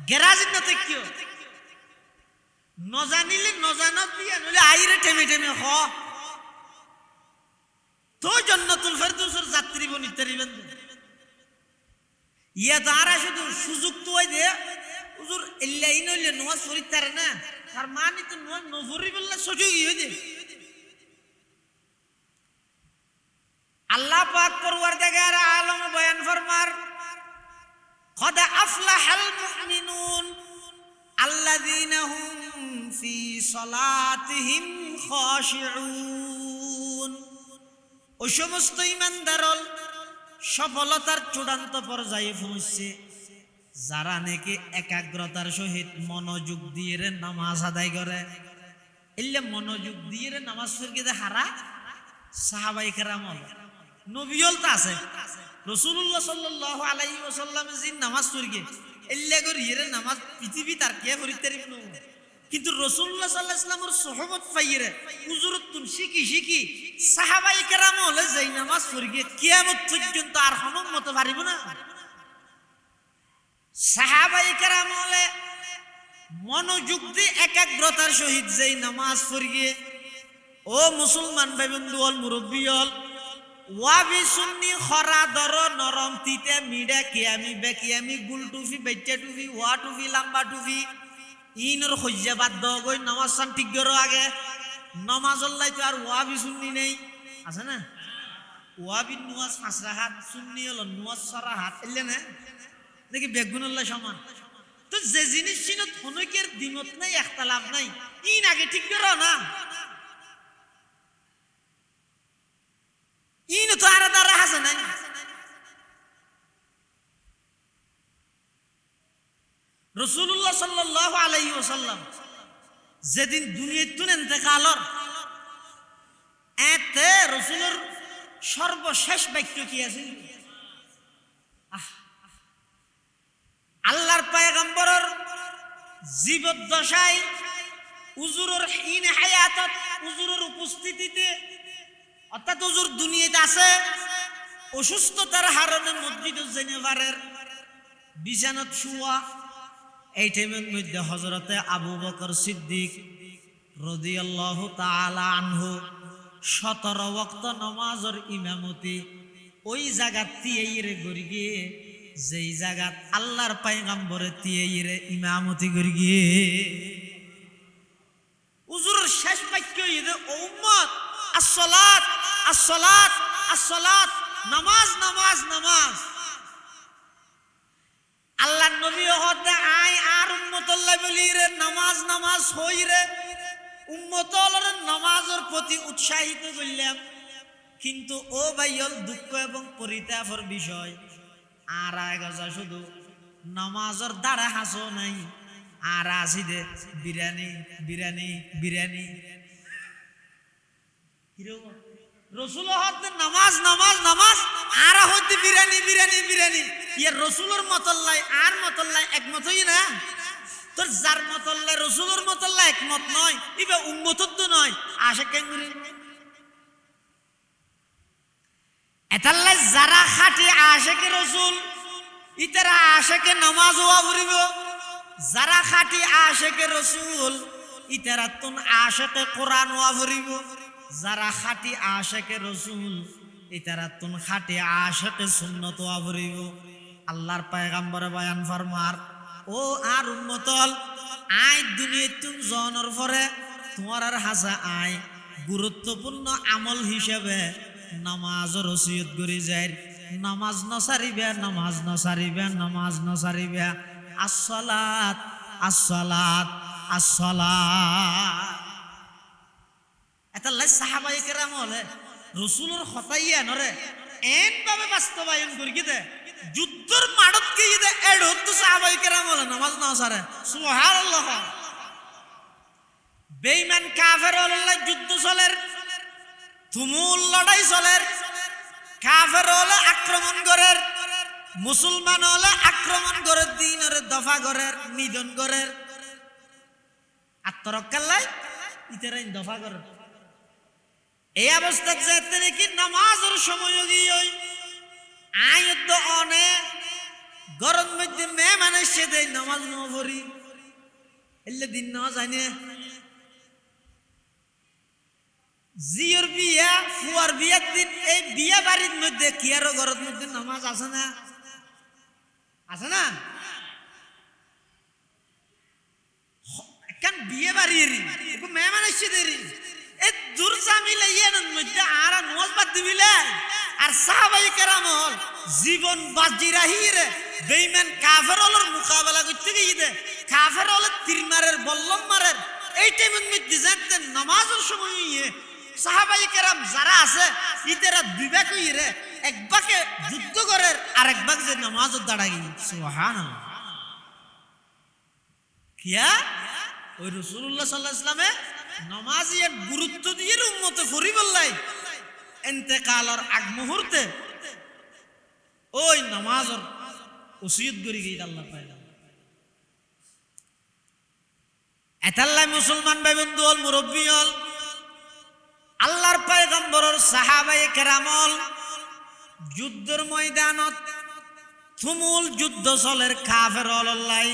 গেরাজিন না তেকিও নজানিলে নজানত দিয়া নইলে আইরে টেমে টেমে হ তো জান্নাতুল ফেরদৌসের যাত্রী বনিতে রিবেন। ইয়া তারা শুধু সুযোগ তো দে হুজুর ইল্লাই নইলে নামাজ পড়িতারে না তার মানে তো নামাজ নফরি বললে সঠিক হইছে আল্লাহ পাক পরওয়ারদিগার আলম বয়ান ফরমার قد أفلح المؤمنون الذين هم في صلاتهم خاشعون ওই সমস্ত ঈমানদারল সফলতার চূড়ান্ত পর্যায়ে পৌঁছছে যারা নাকি একাগ্রতার সহিত মনোযোগ দিয়ে নামাজ আদায় করে এলে মনোযোগ দিয়ে নামাজ পড়তে হারা সাহাবায়ে কেরাম নবীল তা আছে রাসূলুল্লাহ সাল্লাল্লাহু আলাইহি ওয়াসাল্লাম জিন নামাজ পড়গে এল্লা করিয়ে নামাজ পৃথিবী তার কে করিতারি ন কিন্তু রাসূলুল্লাহ সাল্লাল্লাহু আলাইহি ওয়াসাল্লামের সুহবত পাইরে হুজুরতুন শিখি সাহাবায়ে কেরাম হলে যেই নামাজ পড়গে কিয়ামত পর্যন্ত আর হনম মত পারিব না সাহাবায়ে কেরাম হলে মনোযোগ দিয়ে একাগ্রতার সহিত যেই নামাজ পড়গে ও মুসলমান ভাই বন্ধু অল মুরব্বী অল ওয়াবি সুন্নি খরা দর নরম তিতে মিডা কিয়ামি বেকিয়ামি গুল টুফি বেচ্চা টুফি ওয়া টুফি লাম্বা টুফি ইনর খজ্জা বাদ দ গই নামাজ সান ঠিক করো আগে নামাজ আল্লাহ তো আর ওয়াবি সুন্নি নেই আছে না ওয়াবি নামাজ পাঁচ রাকাত সুন্নি হলো নামাজ ছয় রাকাত এলে না দেখি বেগুন আল্লাহ সমান তো যে জিনিস ছিল অনেকের দ্বিমত নাই ইখতিলাফ নাই ইন আগে ঠিক করো না ইনো তো আর দ্বারা হাসে নাই রাসূলুল্লাহ সাল্লাল্লাহু আলাইহি ওয়াসাল্লাম যেদিন দুনিয়াতুন ইন্তেকালর এতে রাসূলের সর্বশেষ বাক্য কি আছে আল্লাহর পয়গম্বরের জীবদ্দশায় হুজুরের হিন হায়াতত হুজুরের উপস্থিতিতে অর্থাৎ হুজুর দুনিয়াতে আছে অসুস্থতার কারণে মসজিদে জেনেভারের বিছানাত শুয়া এই টাইমের মধ্যে হযরতে আবু বকর সিদ্দিক রাদিয়াল্লাহু তাআলা আনহু 17 ওয়াক্ত নামাজের ইমামতি ওই জায়গা তিয়েইরে গড়ি গিয়ে যেই জায়গা আল্লাহর পয়গম্বরে তিয়েইরে ইমামতি গড়ি গিয়ে হুজুরের শেষ বাক্য ইদে উম্মত আসসালাত আসসালাত আসসালাত নামাজ নামাজ নামাজ আল্লাহর নবী হতে আই আর উম্মতুল্লাহ বলিরে নামাজ নামাজ হইরে উম্মতর নামাজের প্রতি উৎসাহিত করলাম কিন্তু ও ভাইয়ল দুঃখ এবং পরিতাপের বিষয় আর আগজা শুধু নামাজের দ্বারা হাসো নাই আর আসিদে বিরিয়ানি বিরিয়ানি বিরিয়ানি রসুল হতে নামাজ নামাজ নামাজ আর হতে বিরিয়ানি বিরিয়ানি বিরিয়ানি ইয়ার রসুলের মতল্লাই আর মতল্লাই একমতই না তোর যার মতল্লাই রসুলের মতল্লাই একমত নয় ইবে উম্মতত তো নয় আশা কেঙ্গুরি এতাল্লাই যারা খাটি আশেকে রসুল ইতারা আশেকে নামাজ হওয়া ভরিব যারা খাটি আশেকে রসুল ইতারা তুন আশেকে কোরআন হওয়া ভরিব যারা খাটি আশেকে রসুল ইতারা তুন খাটি আশেকে সুন্নত হওয়া ভরিব আল্লাহর পয়গম্বরে বয়ান ফরমার ও আর উম্মতল আই দুনিয়াতুন জনের পরে তোমার আর হাসা আই গুরুত্বপূর্ণ আমল হিসেবে নামাজের ওসিয়ত করি যায় নামাজ নসারিবে নামাজ নসারিবে নামাজ নসারিবে আসসালাত আসসালাত আসসালাত এতাল্লাই সাহাবায়ে কেরাম হলে রাসূলের খতাইয়া নরে এন ভাবে বাস্তবায়ন করি দে যুদ্ধের মাঠত গিয়ে দে এডত তো সাহাবায়ে কেরাম হলে নামাজ নসারে সুবহানাল্লাহ বেঈমান কাফের হলে যুদ্ধ চলের তুমুল লড়াই চলের কাফের হলে আক্রমণ করের মুসলমান হলে আক্রমণ করে দিনের দফা করের নিধন করের আত্মরক্ষার লাই ইতারাই দফা করে এই অবস্থা যেতে নাকি নামাজের সময় গিয়ে আয়ত অনেক গরম মধ্যে মেহমান এসে দেয় নামাজ ন পড়ি এলে দিন না জানে জিওর বিয়া ফুয়ার বিয়ার দিন এই বিয়া বাড়ির মধ্যে কি আরো ঘরের মধ্যে নামাজ আছে না আছে না বাড়িয়েরি মেহমান এসে দেরি এ দূর জামিলে ইয়ানোর মধ্যে আর নমাজ বাদ দিবিলে আর সাহাবায়ে কেরাম হল জীবন বাজি রাহিরে বেঈমান কাফেরদের মোকাবেলা করতে গিয়ে কাফেরদের তীর মারের বল্লম মারের এই টাইমের মধ্যে জানতেন নামাজের সময় সাহাবায়ে কেরাম যারা আছে ইতেরা দুই ভাগ হইরে এক ভাগে যুদ্ধ করের আর এক ভাগ যে নামাজের দাঁড়াই সুবহানাল্লাহ কিয়া ওই রাসূলুল্লাহ সাল্লাল্লাহু আলাইহি ওয়াসাল্লামে নামাজের গুরুত্ব দিয়ে উম্মতে ফরিবল্লাই ইন্তেকালের আগ মুহূর্তে ওই নামাজের ওসিয়ত করি গই আল্লাহ পায়লা এতাল্লাই মুসলমান ভাই বন্ধু হল মুরব্বী হল আল্লাহর পয়গম্বরের সাহাবায়ে কেরামল যুদ্ধের ময়দানত তুমুল যুদ্ধ চলের কাফের হল্লাই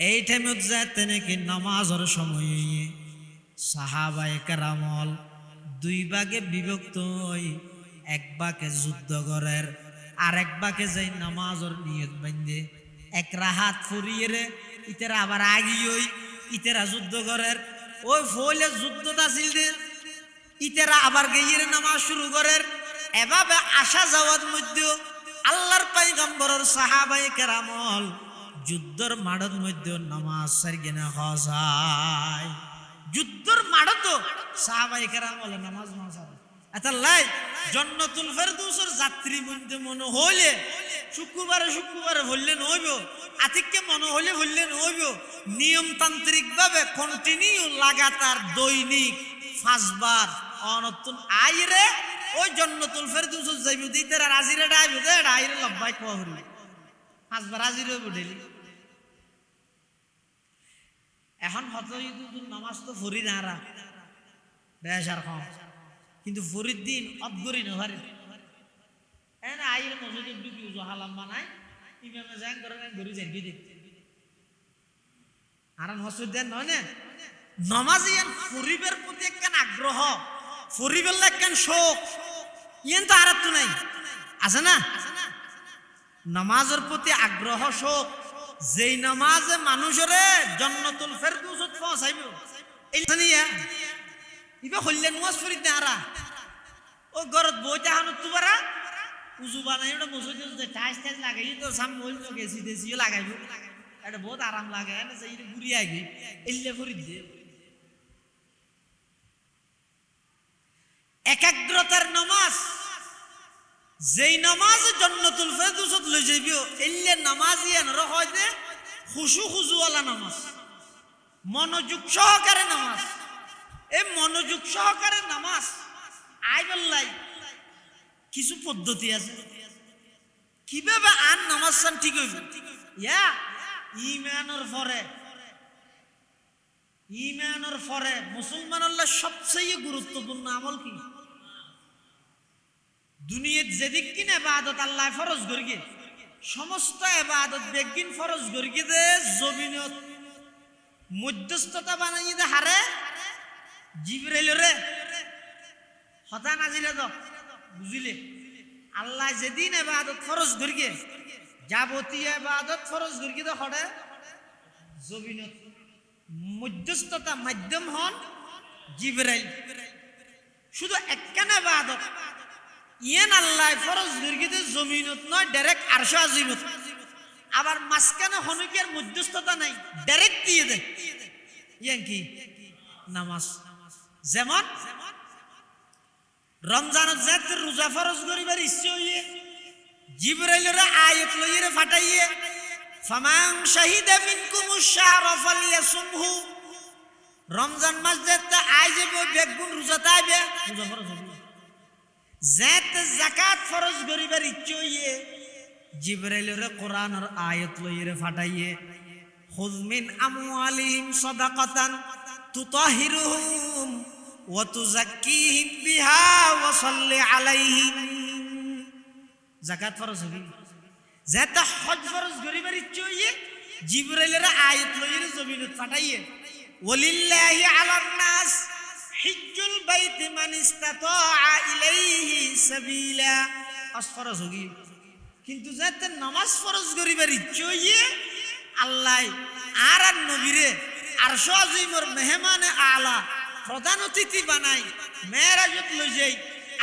এই টাইমত যাতে নাকি নামাজের সময় সাহাবায়ে কেরামল দুই ভাগে বিভক্ত হই এক ভাগে যুদ্ধ করের আর এক ভাগে যাই নামাজের নিয়ত বান্ধে এক রাহাত ফুরিয়ে রে ইতেরা আবার আগি হই ইতেরা যুদ্ধ করের ওই ফলে যুদ্ধটা আছিল ইতেরা আবার গিয়ে নামাজ শুরু করের এভাবে আসা যাওয়ার মধ্যে আল্লাহর পয়গম্বরের সাহাবায়ে কেরামল যুদ্ধের মাঠের মধ্যে নামাজ সারগিনা হসায় যুদ্ধের মাঠত সাহাবায়ে কেরামল নামাজ নসার আতাল্লাই জান্নাতুল ফেরদৌসের যাত্রী মধ্যে মনে হইলে শুক্রবারে বললে নইব আতিককে মনে হইলে বললে নইব নিয়মতান্ত্রিক ভাবে কন্টিনিউ লাগাতার দৈনিক 5 বার অনতুন আইরে ওই জান্নাতুল ফেরদৌস যাইব দিতে রাজিরে ডাইব দে আইরে লব্বাই কোয়া হরি 5 বার রাজিরে বডেলি এখন হতইদুর নামাজ তো ফরি নারা বেশার কম কিন্তু ফরিদ দিন অদগরি না ভারি এনে আইরে মসজিদে ডুবি হালাম বানাই ইমামে জান করে গরি যাই দিদি আরান হসুদ দেন নয় না নামাজিয়ান ফরিবের প্রতি একখান আগ্রহ ফরিবের একখান শোক ইয়েন তো আর তো নাই আছে না নামাজের প্রতি আগ্রহ শোক যেই নামাজে মানুষের জান্নাতুল ফেরদৌসত পৌঁছাইব এই জানিয়া ইবা হইলে নামাজ পড়ি না ও ঘরত বইতে হানুত তুবারা উজু বানাই ওটা মসজিদে টাইস টাইস লাগাই তো সামনে হইল গেছি দেশিও লাগাইব এটা বহুত আরাম লাগে না যে ঘুরি আইবি এলে ফরি দে একাগ্রতার নামাজ যেই নামাজ জান্নাতুল ফেরদৌসত লই যাইবো এলে নামাজিয়ান রয় দে খুশু ওয়ালা নামাজ মনোযোগ সহকারে নামাজ এই মনোযোগ সহকারে নামাজ আইবল্লাই কিছু পদ্ধতি আছে কিভাবে আন নামাজ সান ঠিক হইব ইয়া ইমানের পরে মুসলমানের সবচেয়ে গুরুত্বপূর্ণ আমল কি দুনিয়াত যেদিক কিন ইবাদত আল্লাহ ফরজ করিগে সমস্ত ইবাদত বেগিন ফরজ করিগে দে জমিনত মধ্যস্থতা বানাই দে হারে জিবরাইল রে হতা নাজিলে তো বুঝিলে আল্লাহ যেদিন ইবাদত ফরজ করিগে যাবতীয় ইবাদত ফরজ করিগে দে হড়ে জমিনত মধ্যস্থতা মাধ্যম হন জিবরাইল শুধু একখান ইবাদত ইয়েন আল্লাহ ফরজ করিগে দে জমিনত নয় ডাইরেক্ট আরশ আজিমত আবার মাঝখানে হনুকের মধ্যস্থতা নাই ডাইরেক্ট দিয়ে দে ইয়েন কি নামাজ যেমন রমজানত যাতে রোজা ফরজ করিবার ইচ্ছে হইয়ে জিবরাইলের আয়াত লইরে ফাটাইয়ে ফামান শাহিদা মিনকুমুশ শাহরা ফালিয়াসুমহু রমজান মাস যাতে আইজে বেগুন রোজা তাইবে রোজা ফরজ হবে যাতে যাকাত ফরজ করিবার ইচ্ছে হইয়ে জিবরাইলের কোরআনের আয়াত লইরে ফাটাইয়ে খুয মিন আমওয়ালিহিম সাদাকাতান তুতাহিরুহুম ওয়া তুযাক্কিহিম বিহা ওয়া সাল্লি আলাইহিম যাকাত ফরজ হবে যাতে হজ ফরজ করিবার ইচ্ছে হইয়ে জিবরাইলের আয়াত লইরে জমিনত ফাটাইয়ে ওয়ালিল্লাহি আলান নাস হিজ্জুল বাইতি মান ইসতাতাআ ইলাইহি সাবিলা ফরজ হবে কিন্তু যাতে নামাজ ফরজ করিবার ইচ্ছে হইয়ে আল্লাহ আর নবীরে আরশ আজিমর মেহমানে আলা প্রধান অতিথি বানাই মেরাজত লই যাই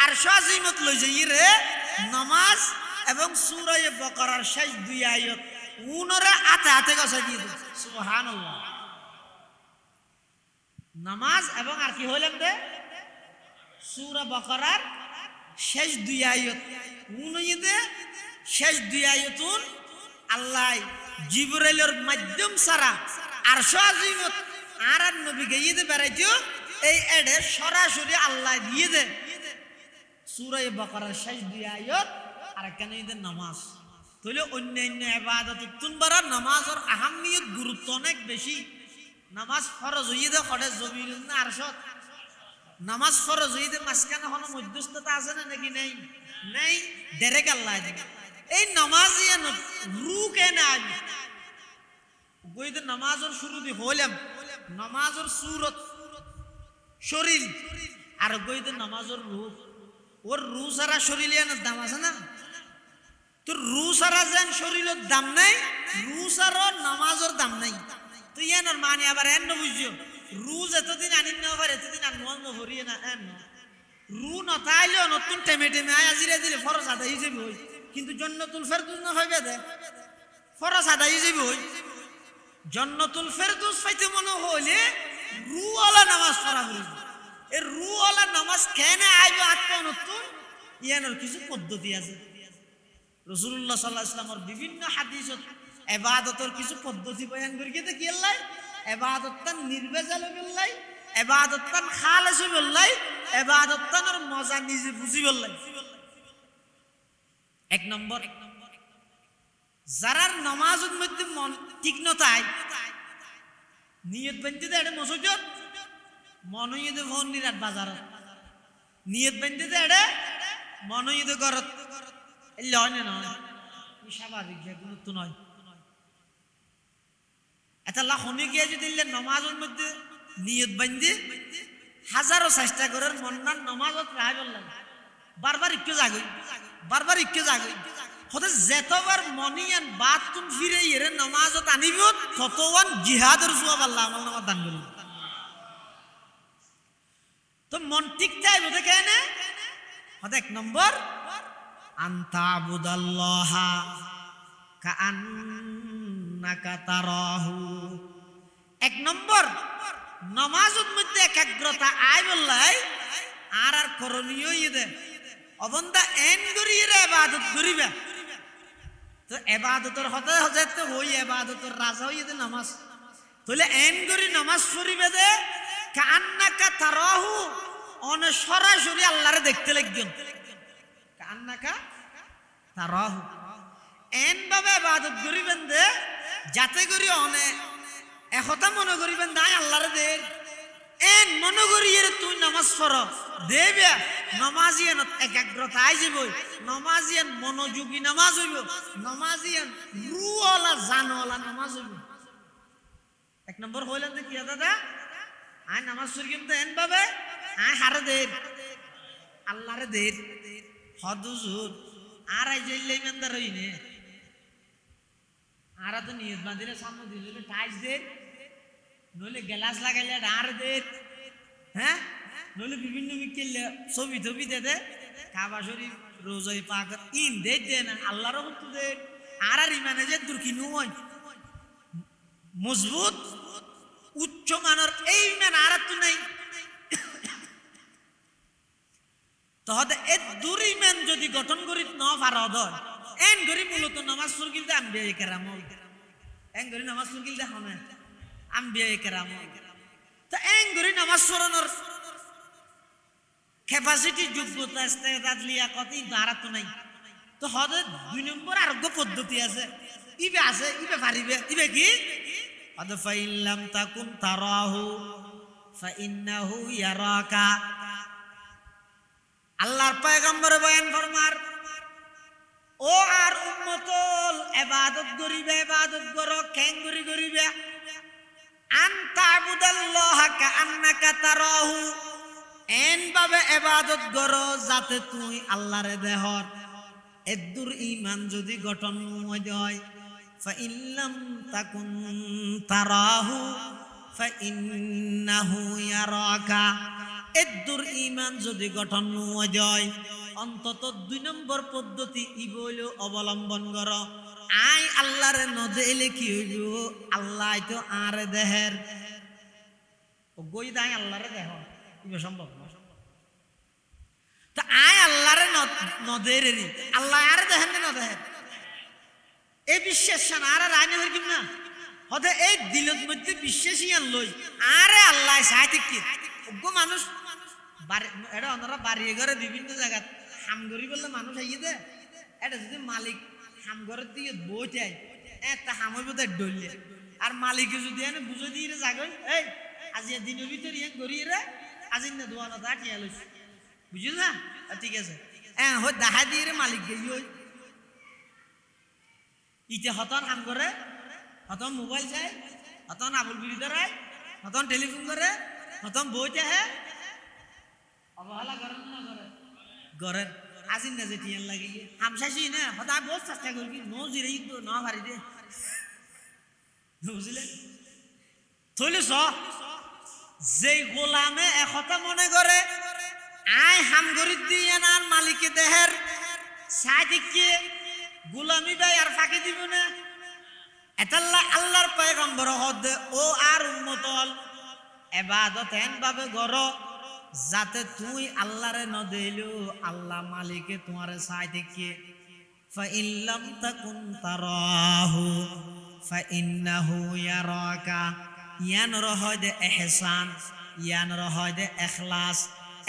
আরশ আজিমত লই যাই রে নামাজ এবং সূরা বাকারার শেষ দুই আয়াত উনরে আতে আতে গসা দিয়ে দেন সুবহানাল্লাহ। নামাজ এবং আর কি হইলাম দে সূরা বাকারার শেষ দুই আয়াত উনইদে শেষ দুই আয়াতুন আল্লাহ জিবরাইলের মাধ্যম ছাড়া আরশ আজিমত আর নবীকে ইদে বেড়াইতো এই এডে সরাসরি আল্লাহ দিয়ে দে সূরা বাকারার শেষ দুই আয়াত আর কেন ঈদের নামাজ তাহলে অন্যান্য ইবাদত তুনবারা নামাজের আহমিয়ত গুরুত্ব অনেক বেশি। নামাজ ফরজ হইদে খড়ে জমির না আরশত নামাজ ফরজ হইদে মাঝখানে কোনো মধ্যস্থতা আছে না নাকি নেই নেই ডাইরেক্ট আল্লাহ দিকে এই নামাজিয়া রু কেন আগে গইদে নামাজের শুরু দি হইলাম নামাজের সূরত শরীর আর গইদে নামাজের রূহ ওর রু সারা শরীরের দাম আছে না তো রু সারা যেন শরীরের দাম নাই রু সারা নামাজের দাম নাই তুই এনার মানে আবার এন বুঝিও রু যতদিন আনিন না পারে এতদিন আর মন ভরিয়ে না এন রু নতাইলেও নতুন টেমে টেমে আয় আজিরে দিলে ফরজ আদায় যাবি হই কিন্তু জান্নাতুল ফেরদৌস না হইবে দে ফরজ আদায় যাবি হই জান্নাতুল ফেরদৌস পাইতে মনে হইলে রুওয়ালা নামাজ পড়া হইবে এই রুওয়ালা নামাজ কেন আইবে আত্মা নতুন ইয়ানোর কিছু পদ্ধতি আছে রাসূলুল্লাহ সাল্লাল্লাহু আলাইহি ওয়াসাল্লামের বিভিন্ন হাদিসত ইবাদতের কিছু পদ্ধতি বয়ান করি কেতে কি আল্লাহ ইবাদতটা নির্ভেজাল বিল্লাহ ইবাদতটা খালেস বিল্লাহ ইবাদতটার মজা নিজে বুঝি বিল্লাহ। এক নম্বর যারার নামাজের মধ্যে মন ঠিক নতাই নিয়ত বানতে দে এটা মসজিদ মনইদে ফোন নিরাট বাজারত নিয়ত বানতে দে এটা মনইদে ঘরত লয় না নয় স্বাভাবিক যেগুলো তো নয় এটা লাখনি গিয়ে যদি নামাজের মধ্যে নিয়ত বান্ধে হাজারো চেষ্টা করার মন্নার নামাজত রায় বললাম বারবার একটু জাগই হতে যেতবার মনিয়ান বাদ তুম ফিরে এর নামাজত আনিব ততওয়ান জিহাদের জবাব আল্লাহ আমার নামাজ দান করল তো মন ঠিক চাইব কেন হতে এক নম্বর আনতাবুদাল্লাহা কাআন্নাকা তারাহু এক নম্বর নামাজের মধ্যে একাগ্রতা আয় বললাই আর আর করণীয় ইদে অবন্দা এন করিয়ে ইবাদত করিবা তো ইবাদতের হতে হতে ওই ইবাদতের রাজা হইতে নামাজ তাহলে এন করি নামাজ পড়িবে দে কাআন্নাকা তারাহু অন সরাসরি আল্লাহরে দেখতে লাগবেন কাআন্নাকা তারাহু এন ভাবে ইবাদত করিবেন দে যাতে করি অনে একতা মনে করিবেন দাই আল্লাহরে দে এন মনে করিয়ে তুই নামাজ পড় দেবে নামাজিয়ান একাগ্রতা আই যাবই নামাজিয়ান মনোযোগী নামাজ হইব নামাজিয়ান রুওয়ালা জানওয়ালা নামাজ হইব। এক নম্বর হইলেন কি দাদা আয় নামাজ পড়িম তো এন ভাবে আয় হারে দে আল্লাহরে দে হদুজুর আর আই যাইলে ইমানদার হইনে আর তো নিয়ত বাঁধিলে সামনে দিলে টাইস দে নইলে গ্লাস লাগাইলে আর দে হ্যাঁ নইলে বিভিন্ন মিকেলে ছবি টবি দে দে কাবা শরীফ রোজাই পাক ইন দে দে না আল্লাহর হুকুম দে আর আর ইমানে যে দুর্কিনু হয় মজবুত উচ্চ মানের এই ইমান আর তো নাই তাহলে এই দূর ইমান যদি গঠন করি ন পারদ এন গরি মূলত নামাজ পড়িল দে আম্বিয়া কেরাম এন গরি নামাজ পড়িল দে হনে আম্বিয়া কেরাম তো এন গরি নামাজ পড়ানোর ক্যাপাসিটি যোগ্যতা ইস্তেদাদ লিয়াকত ই দাঁড়াতো নাই তো হদে দুই নম্বর আরোগ্য পদ্ধতি আছে ইবে পারিবে ইবে কি হদে ফাইল্লাম তাকুন তারাহু ফাইন্নাহু ইয়ারাকা আল্লাহর পয়গম্বর বয়ান ফরমার ও আর উম্মতল ইবাদত করো কেন করিবে আনতাবুদাল্লাহা কাআন্নাকা তারাহু এন ভাবে ইবাদত করো যাতে তুই আল্লাহরে দেহর এদুর ঈমান যদি গঠন হয় ফা ইল্লাম তাকুন তারাহু ফাইন্নাহু ইয়ারাকা। এদুর ইমান যদি গঠন হয় অন্তত 2 নম্বর পদ্ধতি ইবল অবলম্বন কর। আই আল্লাহরে নদেলে কি হইব, আল্লাহ তো আর দেহের গই দাই আল্লাহরে দেহ ইবে সম্ভব না। তো আই আল্লাহরে নদেরেরি আল্লাহ আর দেহেন না দেহের এই বিশ্বাস আর রাইনে হই কিনা হতে এই দিলত মধ্যে বিশ্বাসী আনলই আরে আল্লাহ সাইতে কি গো মানুষ এটা ওনারা বাড়িয়ে ঘরে বিভিন্ন জায়গা হামগরি বললে মানুষ আইয়ে দে। এটা যদি মালিক হামঘরের দিকে বই চাই একটা হামই বোধ ডলিয়ে আর মালিকে যদি এনে বুঝে দিয়ে যাগই এই আজি দিনের ভিতরে ইয়ে গড়িয়ে রে আজি না দোয়ানো তা টিয়া লইছে বুঝলি না। ঠিক আছে হ্যাঁ হয় দেখা দিয়ে রে মালিক গেই ওই ইতে হতন হাম করে হতন মোবাইল চাই হতন আবুল বিড়ি ধরায় হতন টেলিফোন করে হতন বই চাহে অবহেলা করেন না করে ঘরের আজিন না যে টিয়ান লাগে হামশাসি না হতা বহুত চেষ্টা করবি নো জিরে তো ন ভারি দে বুঝলে থইলে স যে গোলামে একথা মনে করে আই হামগরি দিয়ে আর মালিকে দেহের সাদিকে গোলামি ভাই আর ফাঁকি দিব না। এতাল্লাহ আল্লাহর পয়গম্বর হদ ও আর উম্মতল ইবাদত এন ভাবে গর যাতে তুই আল্লাহরে ন দিলু আল্লাহ মালিকে তোমারে সাইতে কি ফাইল্লাম তাকুন তারাহু ফাইন্নাহু ইয়ারাকা। ইয়ান রহদে ইহসান ইয়ান রহদে ইখলাস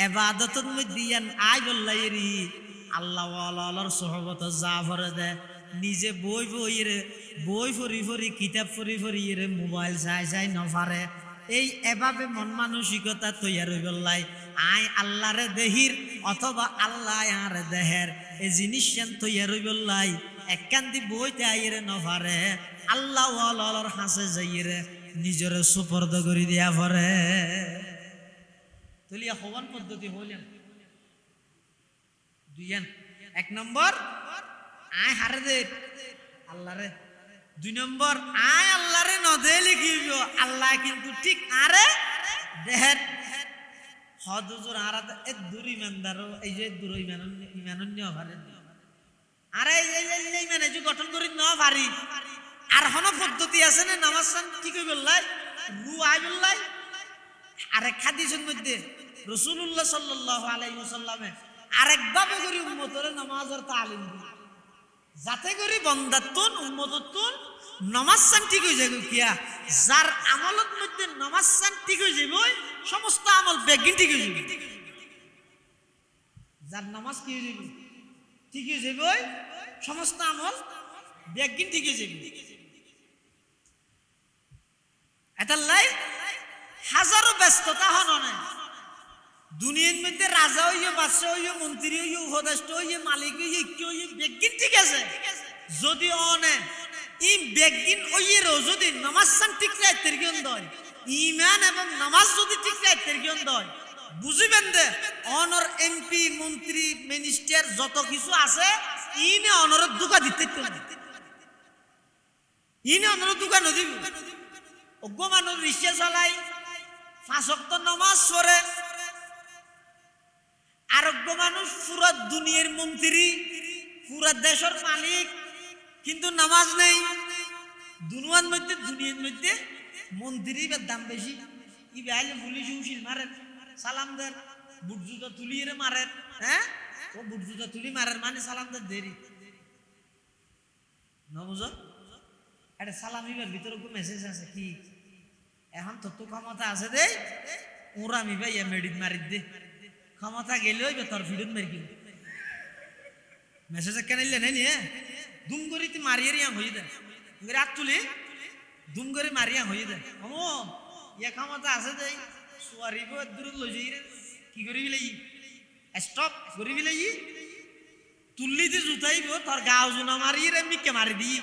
ইবাদতের মধ্যে ইয়ান আই বল্লাইরি আল্লাহ ওয়ালার সোহবত জাফর দে নিজে বই ফরি ফরি কিতাব ফরি ফরি রে মোবাইল চাই চাই নফারে এই এভাবে মন মানসিকতা তৈয়ার হই বললাই আই আল্লাহরে দেহির অথবা আল্লাহ আর দেহের এই জিনিস তৈয়ার হই বললাই এককান্দি বইতে আইরে নফারে আল্লাহ ওয়ালার হাসে যাইরে নিজের সুপর্দ করে দিয়া পরে তুলিয়া হবান পদ্ধতি হইলেন দুইয়ান। 1 নম্বর আয় হারে দে আল্লাহরে, 2 নম্বর আয় আল্লাহরে নদেলি কি আল্লাহ কিন্তু ঠিক আরে দেহের হদুজুর আরাত এ দুরি ইমানদারও এই যে দূর ইমানন্য পারে আরে এই মানে যে গঠন করি ন পারি আর হন পদ্ধতি আছে না নামাজ ঠিক হই বললাই রু আই বললাই আরেক হাদিসের মধ্যে রাসূলুল্লাহ সাল্লাল্লাহু আলাইহি ওয়াসাল্লামে আরেকভাবে করি উম্মতরে নামাজের তালিম দিই যাতে করি বন্দাতুন উম্মততুন নামাজ ঠিক হয়ে যাবে কিয়া যার আমলত মধ্যে নামাজ ঠিক হয়ে যাবে সমস্ত আমল বেগিন ঠিক হয়ে যাবে। যার নামাজ কি হয়ে যাবে ঠিক হয়ে যাবে সমস্ত আমল বেগিন ঠিক হয়ে যাবে। এটা লাই হাজারো ব্যস্ততা হন না দুনিয়ার মধ্যে রাজা হইয়ে বাদশা হইয়ে মন্ত্রী হইয়ে উপদেষ্টা হইয়ে মালিক হইয়ে কি হইয়ে বেগিন ঠিক আছে যদি অনে ই বেগিন হইয়ে যদি নামাজ ঠিক রাইতের গিয়ন দয় ইমান এবং নামাজ যদি ঠিক রাইতের গিয়ন দয় বুঝিবেন দে অনর এমপি মন্ত্রী মিনিস্টার যত কিছু আছে ইনে অনর দুকা দিতে ইনে অনর দুকা নদী অজ্ঞ মানুষ রিক্সা চালাই 5 ওয়াক্ত নামাজ পড়ে আরোগ্য মানুষ পুরা দুনিয়ার মন্ত্রী পুরা দেশের মালিক কিন্তু নামাজ নেই। দুনিয়ার মধ্যে মন্ত্রী বা দাম বেশি ই বাইলে পুলিশ উশিল মারেন সালাম দেন বুট জুতা তুলিয়ে মারেন হ্যাঁ ও বুট জুতা তুলি মারেন মানে সালাম দেন দেরি ন বুঝো এটা সালাম ইবার ভিতরে মেসেজ আছে কি এখন তো ক্ষমতা আছে দে ওরা আমি ভাই মেডিট মারি দে ক্ষমতা গেলে ওই তোর ভিডিও মারি কিন মেসেজ কেন নেই নিয়ে দুম করে তুই মারিয়ে রিয়া হয়ে দেয় রাত তুলি দুম করে মারিয়া হয়ে দেয় ও ইয়ে ক্ষমতা আছে দে সোয়ারি দূর লই যাই কি করি বিলাই স্টপ করি বিলাই তুললি দিয়ে জুতাইব তোর গাও জুনা মারিয়ে মিকে মারি দিই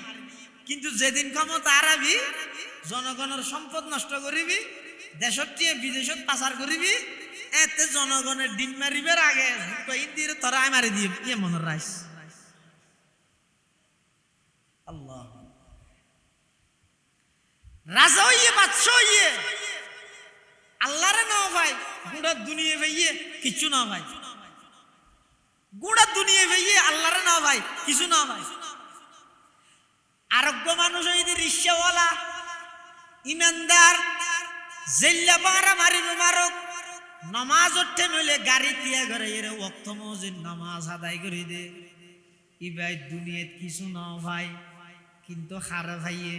কিন্তু যেদিন ক্ষমতা আরাবি জনগণের সম্পদ নষ্ট করিবি দেশত বিদেশত পাচার করিবি এতে জনগণের ডিম মারিবার আগে দিয়ে তোরা আয় মারি দিয়ে ইয়ে মনের রাইস আল্লাহ রাজা হইয়ে বাদশা হইয়ে গোটা দুনিয়া ভাইয়ে কিছু না ভাই, গোটা দুনিয়া ভাইয়ে আল্লাহরে না ভাই কিছু না ভাই। আরোগ্য মানুষ হইতে রিক্সাওয়ালা ইমানদার জেল্লা মারা মারি মারক নামাজ উঠে নইলে গাড়ি দিয়া ঘরে এর ওয়াক্ত মসজিদ নামাজ আদায় করে দে। ই ভাই দুনিয়াত কিছু না ভাই, কিন্তু খারে ভাইয়ে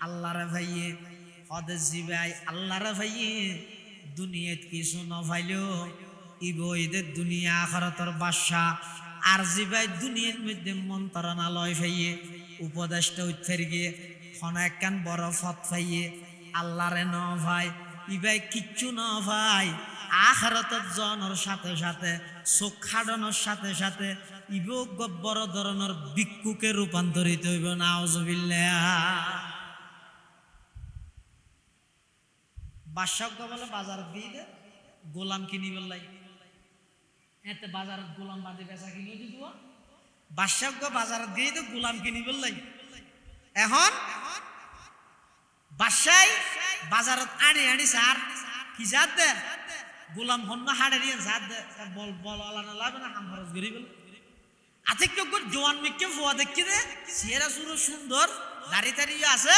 আল্লাহরে ভাইয়ে হদেজি ভাই আল্লাহরে ভাইয়ে দুনিয়াত কিছু না ভাইলেও ইবইদের দুনিয়া আখিরাতের বাদশা। আর জি ভাই দুনিয়ার মধ্যে মন্ত্রণালয় ভাইয়ে উপদেষ্টা উঠে গিয়ে খন একখান বড় ফত ভাইয়ে আল্লাহরে ন ভাই ই ভাই কিচ্ছু ন ভাই। আখিরাতের জনের সাথে সাথে চোখ খাড়ানোর সাথে সাথে ইবো বড় ধরনের ভিক্ষুকে রূপান্তরিত হইব। নাউজুবিল্লাহ। বাদশাহ বলে বাজার দিয়ে গোলাম কিনি বললাই এতে বাজারত গোলাম বাঁধে বেচা কিনে দিত। বাদশাহ বাজার দিয়ে তো গোলাম কিনি বললাই। এখন বাদশাহ বাজারত আনি আনি সার কি জাত দে গোলাম হন্য হাড়ে দিয়ে জাত দে বল বল আলানা লাগবে না হাম খরচ করি বলে আতিক জোয়ান মিকে ফোয়া দেখি দে চেহারা সুরো সুন্দর দাড়ি তাড়ি আছে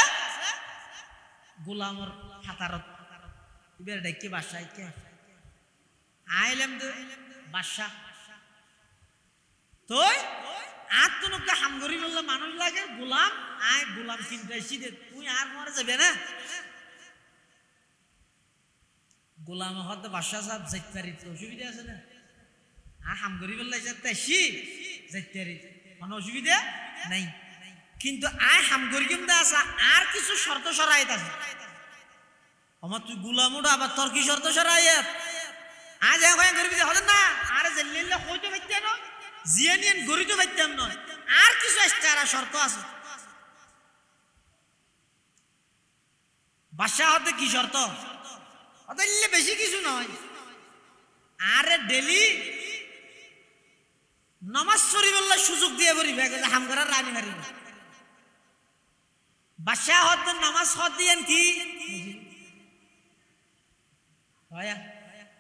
গোলামর হাতারত এবার দেখি বাদশাহ কে আইলাম তো বাদশাহ তো আর তো নোকে হামগরি বললে মানুষ লাগে গোলাম আয় গোলাম কিনতে আসছি দে তুই আর মরে যাবে না। গোলাম হয়তো বাদশাহ সাহেব যাইতে পারি তো অসুবিধা আছে না। আর হামগরি বললে যাতে আসি যাইতে পারি কোনো অসুবিধা নাই, কিন্তু আয় হামগরি কিন্তু আছে আর কিছু শর্ত সরাইত আছে। আমার তুই গোলাম উঠো আবার তোর কি শর্ত সরাইত আজ এখন গরিবি হবে না আর জেলে হইতে পারতেন না জিয়ে নিয়ে গরিতে পারতাম নয় আর কিছু এক্সট্রা শর্ত আছে। বাদশাহ হতে কি শর্ত অতলে বেশি কিছু নয় আর ডেলি নামাজ পড়ি বললে সুযোগ দিয়ে পড়িবে হাম করার রানি মারি। বাদশাহ হতে নামাজ হত দিয়েন কি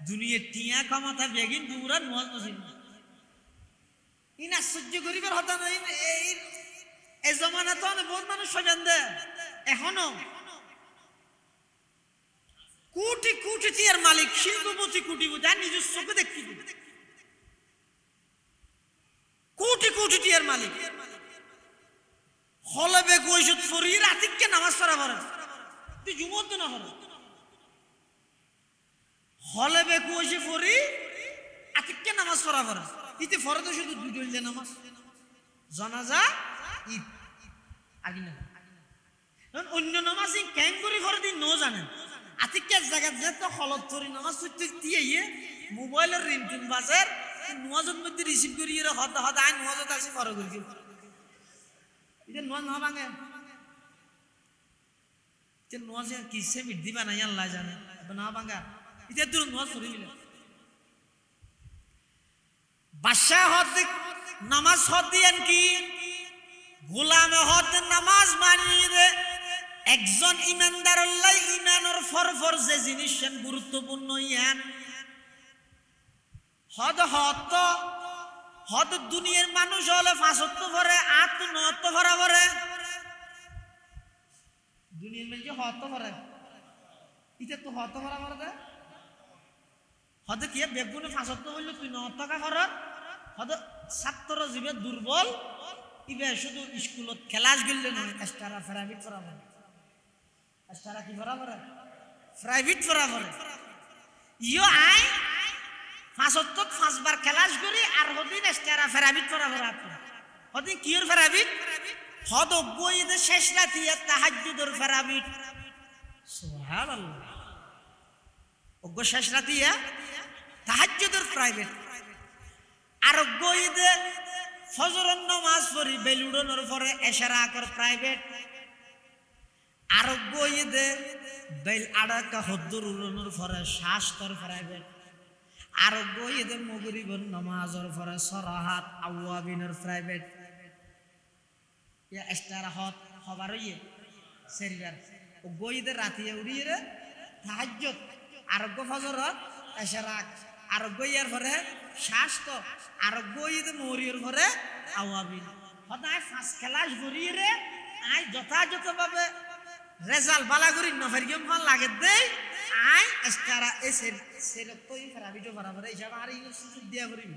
দুনিয়া টিয়া ক্ষমতা বেগিন পুরা নজ নসিল ইনা সহ্য করিবার হতা নাই। এই জমানা তো বহুত মানুষ সজান দে এখনো কোটি কোটি টিয়ার মালিক শিল্পপতি কোটিপতি আর নিজের চোখে দেখি কোটি কোটি টিয়ার মালিক হলে বেগ ওইসব ফরি রাতিকে নামাজ পড়া পড়ে তুই জুমত না হলো হলে বেকু এসে ফরি আতিককে নামাজ পড়া পড়া ইতে ফরে তো শুধু দুটো নামাজ জানাজা ঈদ আগে না অন্য নামাজ ক্যাং করে ফরে দিন ন জানেন আতিককে জায়গা যে তো হলত ফরি নামাজ তুই দিয়ে মোবাইলের রিংটোন বাজার নোয়াজের মধ্যে রিসিভ করি হতে হতে আই নোয়াজত আছে ফরে করি এটা নোয়াজ না ভাঙে নোয়াজে কিসে মিট দিবা নাই আল্লাহ জানে না ভাঙা এটা দূর নোয়াজ পড়ি মিলে। বাদশাহ হতে নামাজ হত দিয়েন কি গোলামে হতে নামাজ মানিয়ে দে। একজন ইমানদার আল্লাহ ইমানের ফরফর যে জিনিস গুরুত্বপূর্ণ ইয়ান হদ হত হদ দুনিয়ার মানুষ হলে ৫ ভরে ৮ ৯ ভরা ভরে দুনিয়ার মানুষ হত ভরে এটা তো হত ভরা ভরে দে হয়তো কি বেগুনে ৫ বললো তুই ৯ টাকা খরচ হয়তো ছাত্র জীবে দুর্বল ইবে শুধু স্কুলত ক্লাস গেলে নয় এক্সট্রা প্রাইভেট পড়াবো এক্সট্রা কি পড়াবো প্রাইভেট পড়াবো ইও আই ৫ বার ক্লাস করি আর হদিন এক্সট্রা প্রাইভেট পড়াবো হদিন কিওর প্রাইভেট হদ বইতে শেষ রাতে তাহাজ্জুদের প্রাইভেট সুবহানাল্লাহ ওগো শেষ রাতে তাহাজ্জুদের প্রাইভেট আর গইদে ফজরের নামাজ পড়ি বেলুডনের পরে এশারা কর প্রাইভেট আর গইদে বেল আড়াকা হদ্দুর উড়নের পরে শাস্তর প্রাইভেট আর গইদে মাগরিবের নামাজের পরে সরাহাত আওয়াবিনের প্রাইভেট ইয়া এক্সট্রা হত খবর হইয়ে সেরিয়ার ও গইদে রাতে উড়িয়ে তাহাজ্জুদ আর গো ফজরত এসে রাখ আর গইয়ার পরে শ্বাস তো আর গইতে মরিয়র পরে আওয়াবি সদায় ফার্স্ট ক্লাস ঘুরিয়ে রে আই যথাযথভাবে রেজাল্ট বালা করি নফারিয়ম ফল লাগে দেই আই এস্টারা এসে সেরকই খারাপিটো বরাবর হিসাব আর এই সুযোগ দিয়া করিব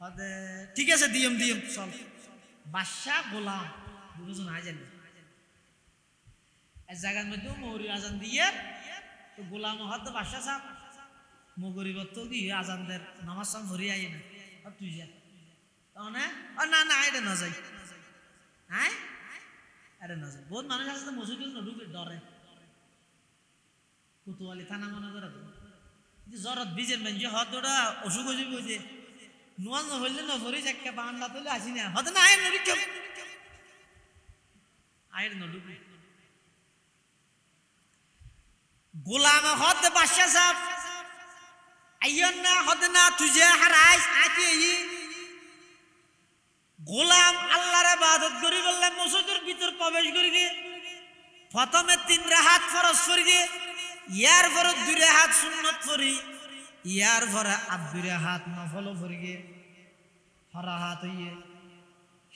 হদে ঠিক আছে দিয়ম চল বাদশা গোলাম দুজন আয় জানি এক জায়গার মধ্যে মৌরি আজান দিয়ে তো গোলাম হয়তো বাদশা সাহেব মগরিব তো কি আজানদের নামাজ সাম ভরি আই না তুই যা তাহলে না এটা না যাই হ্যাঁ আরে না যাই বহুত মানুষ আছে মসজিদে নডুকে ডরে কুতুয়ালি থানা মনে করে জ্বরত বিজের মানুষ হতটা অসুখ হয়ে যাবে যে নোয়াল নহলে নভরি একটা বাংলা তুলে আসি না হতে না আয় নড়ি কেউ আয়ের নডুকে গোলাম হদ বাদশা সাহেব আইয়ন না হদ না তুজে হারাইস আতি গোলাম আল্লাহর ইবাদত করি বললে মসজিদের ভিতর প্রবেশ করি গে প্রথমে 3 রাকাত ফরজ করি গে ইয়ার পরে 2 রাকাত সুন্নাত করি ইয়ার পরে 2 রাকাত নফল করি গে ফরাহাত হইয়ে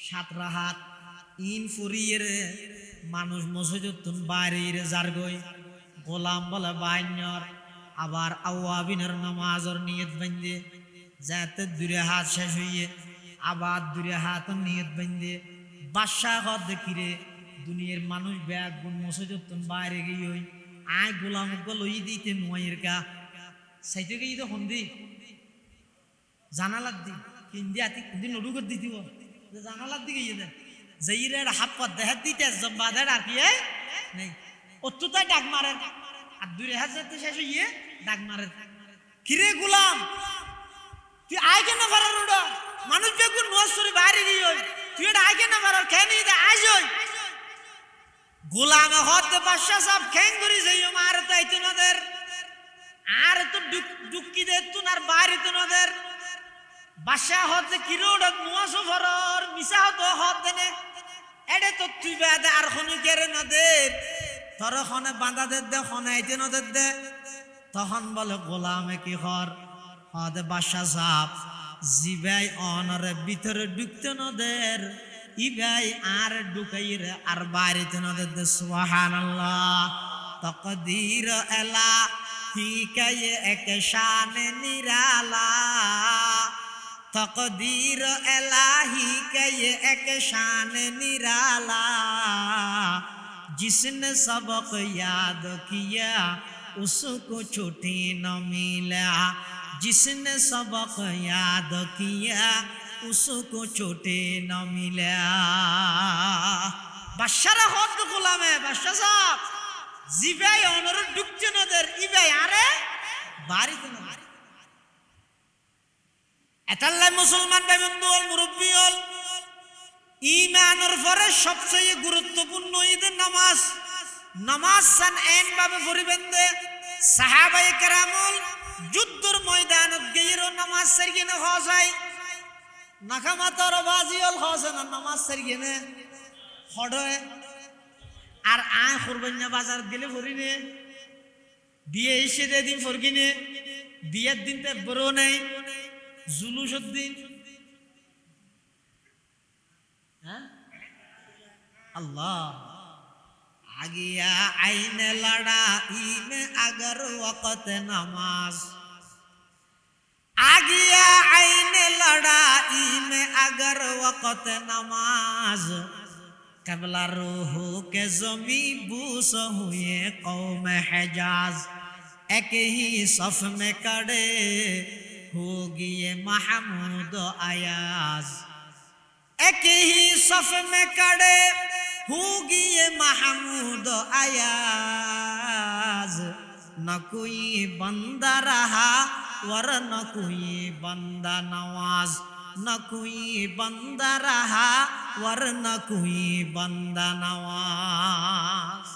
7 রাকাত ইন ফুরিয়ে মানুষ মসজিদতুন বাইরে যার গই গোলাম বলে বাইনর আবার আওয়াবিনের নামাজের নিয়ত বাঁধে যাতে 2 রাকাত শেষ হইয়ে আবার 2 রাকাত নিয়ত বাঁধে বাদশা হদ দেখিরে দুনিয়ার মানুষ ব্যাগ গুণ মসজিদতুন বাইরে গই হই আয় গোলাম লই দিতে নোয়ের কা সাইতে গই তো হন্দি জানালাত দি কিন্দি আতি কিন্দি নডু করে দিতিব জানালাত দি গইয়ে দে যাইরে হাত পা দেহ দিতে জবাদে আর কি নেই অত্যুতা ডাক মারে আর 2 রাকাত যেতে শেষ হইয়ে ডাক মারে কিরে গোলাম তুই আয় কেন পারার ওডা মানুষ বেগুন নসরি বাইরে গই হই তুই এটা আয় কেন পারার কেন দে আজ হই গোলাম হতে বাদশা সাহেব খেং করি যাইও মার তাইতে নদের আর তো ডুক্কি দে তুন আর বাইরে তো নদের বাদশা হতে কিরোড মুয়াসো ফরর মিসা হতো হতে নে এডে তো তুই বাদে আর খনি কেরে নদের তোর খনে বাঁধা দে খনে আইতে নদের দে তখন বলে গোলামে কি হর হতে বাদশা সাহেব জিবাই অনরে ভিতরে ঢুকতে নদের ইবাই আর ঢুকাইর আর বাইরে নদের দে সুবহানাল্লাহ তকদীর এলা হিকায় এক শান নিরালা तकदीर इलाही का ये एक शान निराला जिसने सबक याद किया उसको छुट्टी न मिला जिसने सबक याद किया उसको छुट्टी न मिला बादशाह हद गोलाम है बादशाह साहब जिबाई অনর ঢুকছে নদের ইবাই আরে বাড়িতে না এতাল্লাই মুসলমান ভাই বন্ধু হল মুরব্বী হল ঈমানের পরে সবচেয়ে গুরুত্বপূর্ণ ঈদের নামাজ সান এন ভাবে পড়িবেন দে সাহাবায়ে কেরামুল যুদ্ধের ময়দানত গিয়েও নামাজ সারিয়ে হয় নাকামাতর বাজি হল হয় না নামাজ সারিয়ে হড়ে আর আয় কুরবানি বাজার গেলে পড়িনে বিয়ে এসে দিন ফরগিনে বিয়ের দিন তো বড় নেই जुलूसर दिन अल्लाह आ गया आईन लड़ाई में अगर वक़्त नमाज आ गया आईन लड़ाई में अगर वक़्त नमाज कबला रूह के ज़मी बूस हुए कौम हिजाज एक ही सफ में कड़े होगी ये महमूद अयाज एक ही सफ में कड़े होगी ये महमूद अयाज न कोई बंदा रहा वर न कोई बंदा नवाज न कोई बंदा रहा वर न कोई बंदा नवाज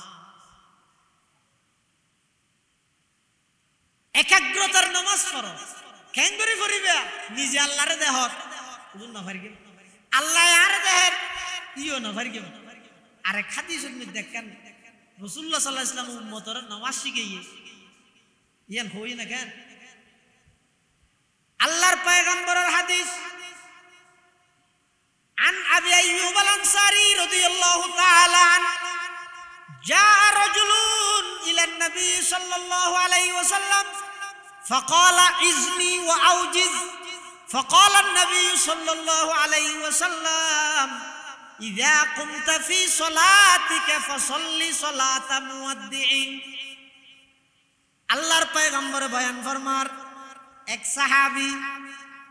एकाग्रतार नमाज पढ़ो কেন করে পড়িবা নিজে আল্লাহরে দেহ বুঝুন না পারি আল্লাহ আর দেহের ইও না পারি আরে হাদিসের মধ্যে দেখেন রাসূলুল্লাহ সাল্লাল্লাহু আলাইহি ওয়াসাল্লাম উম্মতর নামাজ শিখাইয়ে ইয়ান হই না কেন আল্লাহর পয়গম্বরের হাদিস عن أبي أيوب الأنصاري رضي الله تعالى عنه جاء رجل إلى النبي صلى الله عليه وسلم فقال عزني وأوجز فقال النبي صلى الله عليه وسلم إذا قمت في صلاتك فصل صلاة مودع আল্লাহর পয়গম্বর বয়ান ফরমার এক সাহাবী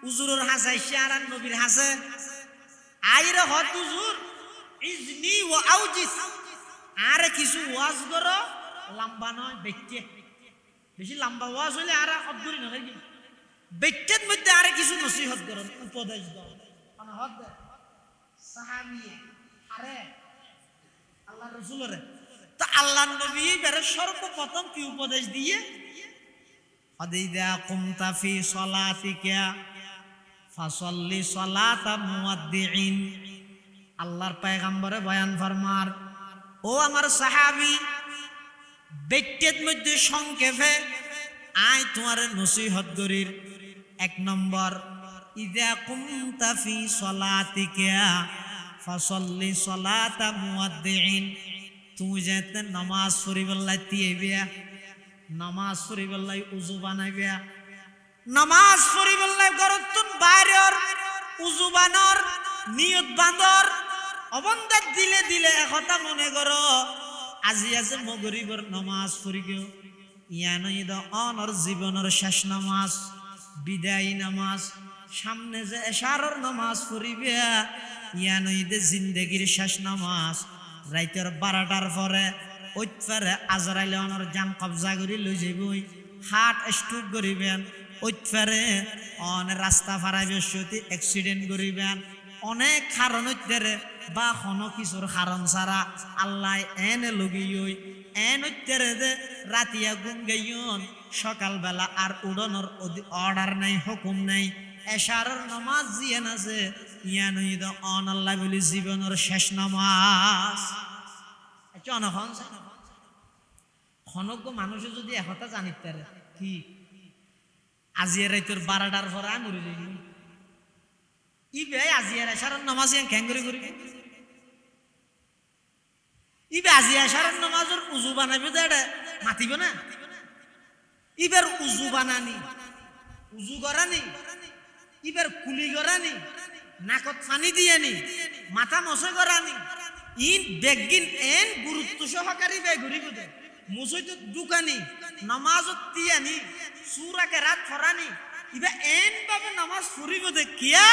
হুজুরের হাসে ইশারাত নবীর হাসে আইরে হত হুজুর ইজনি ওয়া আউজিস আর কিছু ওয়াজ করো লম্বা নয় বেচ্চে বেশি লম্বা ওয়াজ হলে আর আব্দুল না কি বেচ্চের মধ্যে আর কিছু নসিহত করো উপদেশ দাও মানে হদ সাহাবী আরে আল্লাহর রাসূলের তো আল্লাহর নবী বের সর্বপ্রথম কি উপদেশ দিয়ে আদিদা কুমতা ফি সালাতিকা ফাসাল্লি সালাতা মুয়াদ্দিইন আল্লাহর পয়গম্বরে বয়ান ফরমার ও আমার সাহাবী বেটের মধ্যে সংক্ষেপে আয় তোমার নসিহত করির এক নম্বর ইদা কুমতা ফি সালাতিকা ফাসাল্লি সালাতা মুয়াদ্দিইন তুমি যেতে নামাজ পড়িবল্লাই তিয়েবিয়া নামাজ পড়িবল্লাই উযু বানাইবিয়া নামাজ পড়িবল্লাই গরতুন বাইরের উযু বানর নিয়ত বান্দর অবন্দাত দিলে দিলে একতা মনে করো আজি আছে মগরিবর নামাজ পড়ি গিও ইয়ান ঈদ অনর জীবনের শেষ নামাজ বিদায়ী নামাজ সামনে যে এশারর নামাজ পড়িবে ইয়ান ঈদ জিন্দেগির শেষ নামাজ রাইতের 12টার পরে ওইতফারে আজরাইল অনর জান কবজা করি লই যাবই হার্ট স্ট্রোক করিবেন ওইতফারে অন রাস্তা ফারাইবে সতি অ্যাক্সিডেন্ট করিবেন অনেক কারণ হইতেরে বা কোনো কিছুর কারণ ছাড়া আল্লাহ এনে লগিয়ই এন হইতেরে যে রাতিয়া ঘুম গাইয়ন সকালবেলা আর উড়ানোর অর্ডার নাই হুকুম নাই এশারের নামাজ জিয়ান আছে ইয়ান ঈদ অন আল্লাহ বলি জীবনের শেষ নামাজ জনগণ খনজ্ঞ মানুষে যদি একথা জানিত পারে কি আজিয়া রাইতের 12টার পরে আমি মরে যাই ইবে আজিয়া এশারের নামাজ ইয়ান ক্যাঙ্গরি করিবে ইবে আজিয়া এশারের নামাজের উজু বানাইবে দেড়ে মাতিব না ইবের উজু বানানি উজু করানি ইবের কুলি করানি নাকত পানি দিয়ানি মাথা মশে করানি ইন বেগিন এন গুরুত্ব সহকারী বে ঘুরিব দে মুসইতো দোকানি নামাজত দিয়ানি সূরাকে রাত ফরানি ইবে এন ভাবে নামাজ পড়িব দে কিয়া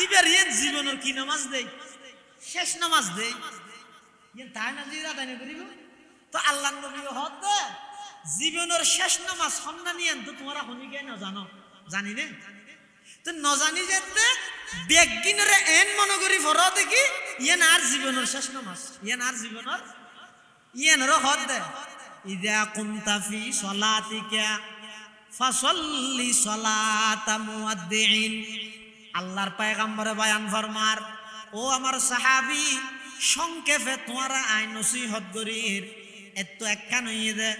ইবের ইন জীবনের কি নামাজ দেই শেষ নামাজ দেই ইন তাই না জিরা তাই না করিব তো আল্লাহর নবী হদ জীবনের শেষ নামাজ সন্ধানী আন তো তোমরা হনি কে না জানো জানি না তো ন জানি যেতে বেগিনরে এন মনে করি ফরা দেখি ইয়েন আর জীবনের শেষ নামাজ ইয়েন আর জীবনের ইয়েন র হদ দে ইদা কুমতা ফি সালাতিকা ফাসাল্লি সালাতা মুয়াদ্দিইন আল্লাহর পয়গম্বরে বয়ান ফরমার ও আমার সাহাবী সংক্ষেপে তোমরা আই নসিহত করির এত একখান হইয়ে দে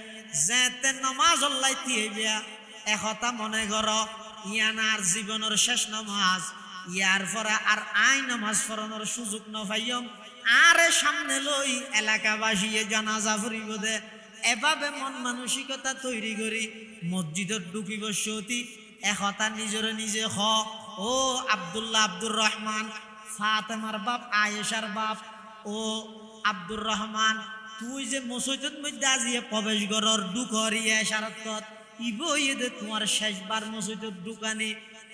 যেতে নামাজ আল্লাহ তিয়েবিয়া একথা মনে করো ইয়ান আর জীবনের শেষ নামাজ ইয়ার পরে আর আই নামাজ পড়ানোর সুযোগ নপাইম আরে সামনে লই এলাকাবাসী জানাজা ফুরিব দে এভাবে মন মানসিকতা তৈরি করি মসজিদত ঢুকিব সতি একথা নিজরে নিজে হ ও আব্দুল্লাহ আব্দুর রহমান ফাতেমার বাপ আয়েশার বাপ ও আব্দুর রহমান তুই যে মসজিদের মধ্যে আজিয়ে প্রবেশ করার দুকরিয়া শারতত ইবই দে তোমার শেষবার মসজিদের দোকানে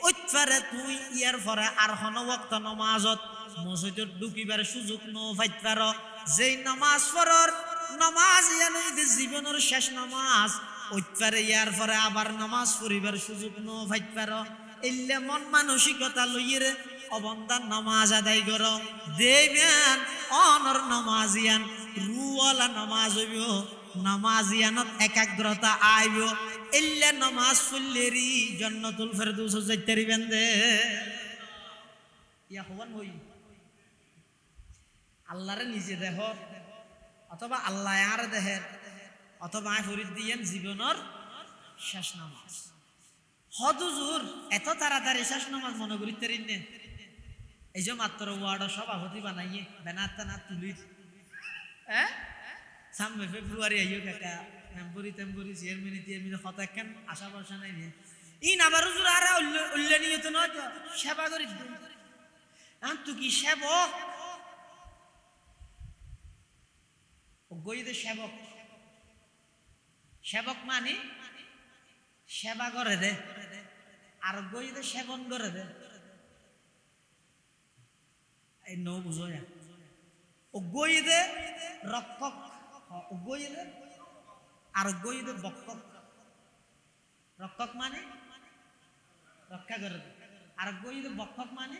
ওইতফারে তুই ইয়ার পরে আর হন ওয়াক্ত নামাজত মসজিদত ঢুকিবার সুযোগ ন পাইত পার যেই নামাজ পড়র নামাজ ইয়ান জীবনের শেষ নামাজ ওইতফারে ইয়ার পরে আবার নামাজ পড়িবার সুযোগ ন পাইত পার এলে মন মানসিকতা লইয়ে অবন্দান নামাজ আদায় কর দেবেন অনর নামাজিয়ান রুওয়ালা নামাজ হইব নামাজিয়ানত একাগ্রতা আইব এল্লা নামাজ পড়লেরি জান্নাতুল ফেরদৌস যাইতে পারিবেন দে ইয়া হবান হই আল্লাহরে নিজে দেহ অথবা আল্লাহ আর দেহের অথবা আই ফরিদ দিয়েন জীবনের শেষ নামাজ। হদুজুর এত তাড়াতাড়ি শেষ নামাজ মনে করিতে রিনে এই যে মাত্র ওয়ার্ড সভাপতি বানাইয়ে বেনাতা না তুলির সামনে ফেব্রুয়ারি আইও কাকা মেম্বরি টেম্বরি চেয়ারম্যান টিয়ারম্যান হতা কেন আশা ভরসা নাই নে ইন আবার হুজুর আর উল্লেখনীয় নয় তো সেবা করি তুই কি সেবক গইদে সেবক সেবক মানে সেবা করে দে আর গইদে সেবন করে দে এই নৌ বুঝো ও গইদে রক্ষক ও গইদে আর গইদে বক্ষক রক্ষক মানে রক্ষা করে দে আর গইদে বক্ষক মানে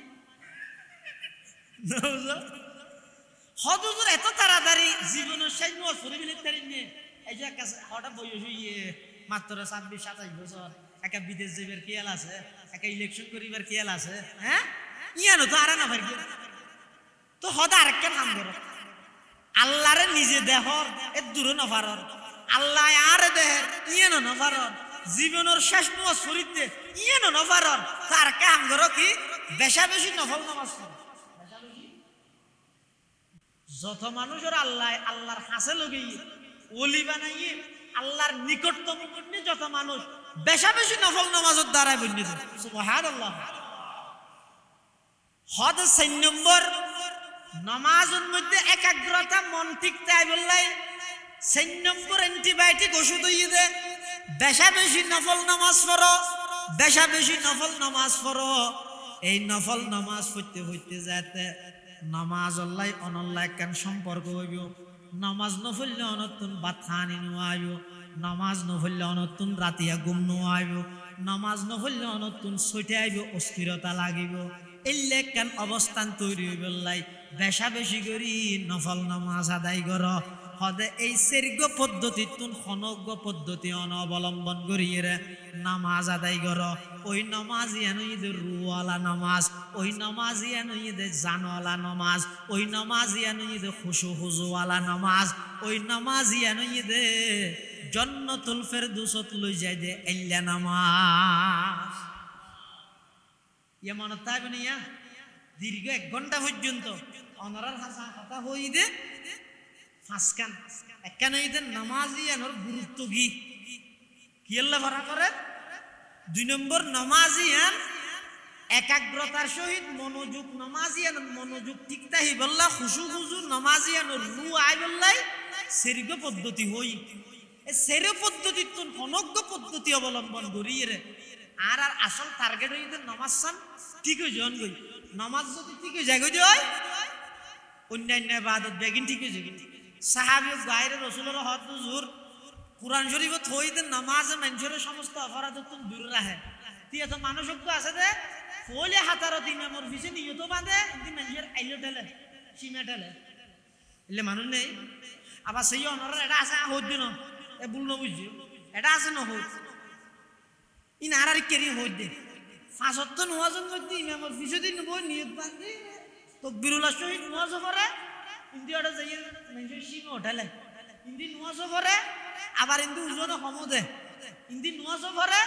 হদুজুর এত তাড়াতাড়ি জীবনের শেষ নোয়া সরে মিলে তারি নিয়ে এই যে হঠাৎ বয়স হইয়ে মাত্র 26-27 বছর একটা বিদেশ যাইবার খেয়াল আছে একটা ইলেকশন করিবার খেয়াল আছে হ্যাঁ ইয়ানো তো আর না ভাই তো হদা আরেকটা কাম করো আল্লাহরে নিজে দেহর এর দূরে নফারর আল্লাহ আর দেহের ইয়ানো নফারর জীবনের শেষ নোয়া সরিতে ইয়ানো নফারর তার কাম করো কি বেশা বেশি নফল নামাজ পড়ো যত মানুষের আল্লাহর হাসে লগেই ওলি বানাইয়ে আল্লাহর নিকটতম করলে যত মানুষ বেশা বেশি নফল নামাজের দ্বারা বন্যিত সুবহানাল্লাহ। হদ 4 নম্বর নামাজের মধ্যে একাগ্রতা মন ঠিক তাই বললাই 4 নম্বর অ্যান্টিবায়োটিক ওষুধ হইয়ে দে বেশা বেশি নফল নামাজ পড়ো বেশা বেশি নফল নামাজ পড়ো এই নফল নামাজ পড়তে পড়তে যাতে নামাজ আল্লাহ অনল্লাহ কেন সম্পর্ক হইব নামাজ নফললে অনতুন বাত খানি নোয়াইব নামাজ নফললে অনতুন রাতিয়া ঘুম নোয়াইব নামাজ নফললে অনতুন ছুটে আইব অস্থিরতা লাগিব এলে কেন অবস্থান তৈরি হইব লাই বেশা বেশি করি নফল নামাজ আদায় কর হদে এই সের্গ পদ্ধতি তুন খনজ্ঞ পদ্ধতি অবলম্বন করিয়ে নামাজ আদায় কর ওই নামাজ ইয়ানইদের রুওয়ালা নামাজ ওই নামাজ ইয়ানইদের জানওয়ালা নামাজ ওই নামাজ ইয়ানইদের খুশু হুজুওয়ালা নামাজ ওই নামাজ ইয়ানইদের জান্নাতুল ফেরদৌসত লই যায় দে এল্লা নামাজ ইয়া মনে তাইবে না ইয়া দীর্ঘ 1 ঘন্টা পর্যন্ত অনরার হাসা কথা হই দে ফাসকান একখানে ঈদের নামাজি আনোর গুরুত্ব কি আল্লাহ ভরা করে 2 নম্বর নামাজি আন একাগ্রতার সহিত মনোযোগ নামাজি আন মনোযোগ ঠিক তাই বললা খুশু খুশু নামাজি আনোর রু আই বললাই সেরিগ পদ্ধতি হই এই সেরে পদ্ধতি তুন অনজ্ঞ পদ্ধতি অবলম্বন করিয়ে রে আর আসল টার্গেট হইতে নামাজ সান ঠিক হই জন গই নামাজ যদি ঠিক হই যায় গই হয় অন্যান্য ইবাদত বেগিন ঠিক হই যায় সাহাবী গায়রে রাসূলের হদ হুজুর কুরআন শরীফ থইতে নামাজ মানুষের সমস্ত অপরাধ তুন দূর রাখে তিয়া তো মানুষক আছে দে ফলে হাতারত ইমামর পিছে নিয়ত বাঁধে ইতি মানুষের আইলো ঠেলে সীমা ঠেলে এলে মানুষ নেই আবার সেই অনর এটা আছে হদ দিন এ ভুল না বুঝছি এটা আছে না হদ ইন আর কেরি হদ দে 5 নামাজের মধ্যে ইমামর পিছে দিন বই নিয়ত বাঁধে তাকবীরুল্লাহ শহীদ নামাজ পড়ে ইন্দিয়াটা যাই মানুষের সীমা ঠেলে ইন্দি নামাজ পড়ে আবার ইন্দি উজনে সমদে ইন্দি নামাজ পড়ে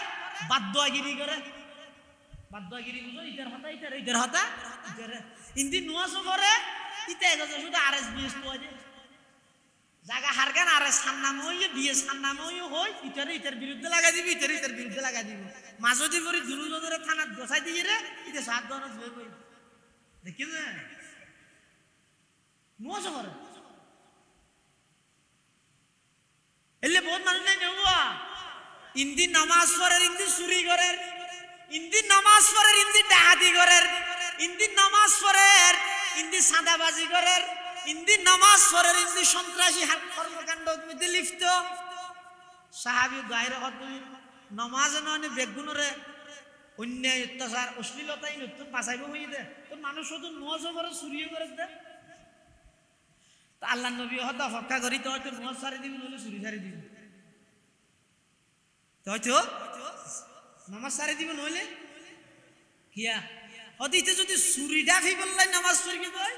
বাদ্যগিরি করে বাদ্যগিরি বুঝো ইটার হতা ইন্দি নামাজ পড়ে ইতে এগো শুধু আরএসবিএস তো আছে জায়গা হারগান আরএস সান্নাম হইয়ে বিএস সান্নাম হইয়ে হই ইটার বিরুদ্ধে লাগাই দিবি ইটার বিরুদ্ধে লাগাই দিব মাঝদি পরি দুরুজনের থানাত বসাই দিয়ে রে ইতে 7 জন হই দেখি না নামাজ পড়ে এলে বহুত মানুষ নাই নেওয়া ইন্দি নামাজ পড়ে ইন্দি চুরি করে ইন্দি নামাজ পড়ে ইন্দি ডাহাতি করে ইন্দি নামাজ পড়ে ইন্দি সাদাবাজি করে ইন্দি নামাজ পড়ে ইন্দি সন্ত্রাসী কর্মকাণ্ড মধ্যে লিপ্ত সাহাবী গায়রে হদ নামাজ নয় বেগুনরে অন্যায় অত্যাচার অশ্লীলতাই নতুন বাঁচাইব হয়ে দে তো মানুষ শুধু নামাজ পড়ে চুরিও করে দে আল্লাহ নবী হয়তো অপেক্ষা করি তো হয়তো নামাজ সারি দিবি নইলে চুরি সারি দিবি তো হয়তো নামাজ সারি দিবি নইলে কিয়া হদিতে যদি চুরি ডাকি বললাই নামাজ চুরি দেয়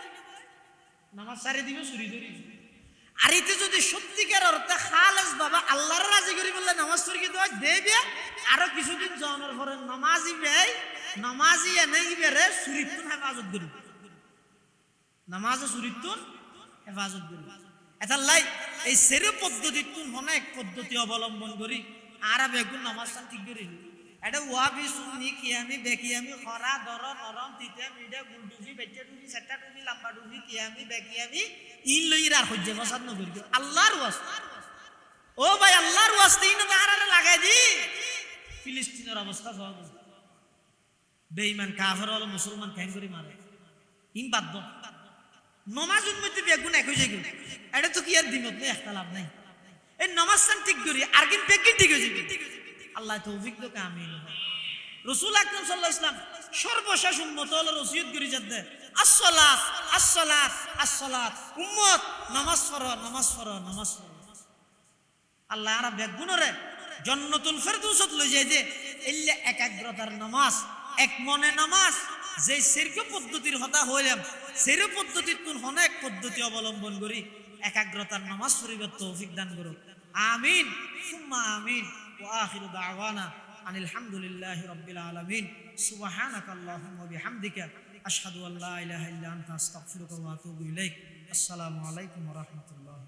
নামাজ সারি দিবে চুরি ধরি আর এতে যদি সত্যিকার অর্থে খালেস বাবা আল্লাহর রাজি করি বললে নামাজ পড়ি কি দেবে আরো কিছুদিন জনের পরে নামাজি বেই নামাজি এনে ইবেরে সুরিতুন হেফাজত করি নামাজ সুরিতুন হেফাজত করি এটা লাই এই সেরে পদ্ধতিতুন অনেক পদ্ধতি অবলম্বন করি আর বেগুন নামাজ ঠিক করি এটা ওয়াবি সুন্নি কিয়ামি বেকিয়ামি খরা দর নরম তিতে মিডে গুলডুজি বেটে টুবি সেটা টুবি লম্বা টুবি কিয়ামি বেকিয়ামি ইন লইরা হজ্জে বসাদ নগরি আল্লাহর ওয়াস্তে ও ভাই আল্লাহর ওয়াস্তে ইন তাহারে লাগাই দি ফিলিস্তিনের অবস্থা সহজ বেঈমান কাফের হলো মুসলমান কেন করে মারে ইন বাদ নমাজের মধ্যে বেগুন এক হয়ে যায় এটা তো কি আর দিমত নেই একটা লাভ নাই এই নামাজ ঠিক করি আর কিন্তু বেগুন ঠিক হয়ে যাবে আল্লাহ তৌফিক তো আমিন রাসূল আকরাম সাল্লাল্লাহু আলাইহি ওয়াসাল্লাম সর্বশেষ উম্মত হলো ওসিয়ত করি যাতে আসসালাত আসসালাত আসসালাত উম্মত নামাজ পড়ো নামাজ পড়ো নামাজ পড়ো আল্লাহ আর বেগুনরে জান্নাতুল ফেরদৌসত লই যায় যে এল্লে একাগ্রতার নামাজ এক মনে নামাজ যে শিরক পদ্ধতির হতা হইলাম সেরে পদ্ধতির তুন অনেক পদ্ধতি অবলম্বন করি একাগ্রতার নামাজ পড়িবার তৌফিক দান করো আমিন সুম্মা আমিন ওয়া আখিরু দাওয়ানা আনিল হামদুলিল্লাহি রাব্বিল আলামিন সুবহানাকা আল্লাহুম্মা বিহামদিকা আশহাদু আল্লা ইলাহা ইল্লা আনতা আস্তাগফিরুকা ওয়া আতুবু ইলাইক আসসালামু আলাইকুম ওয়া রাহমাতুল্লাহ।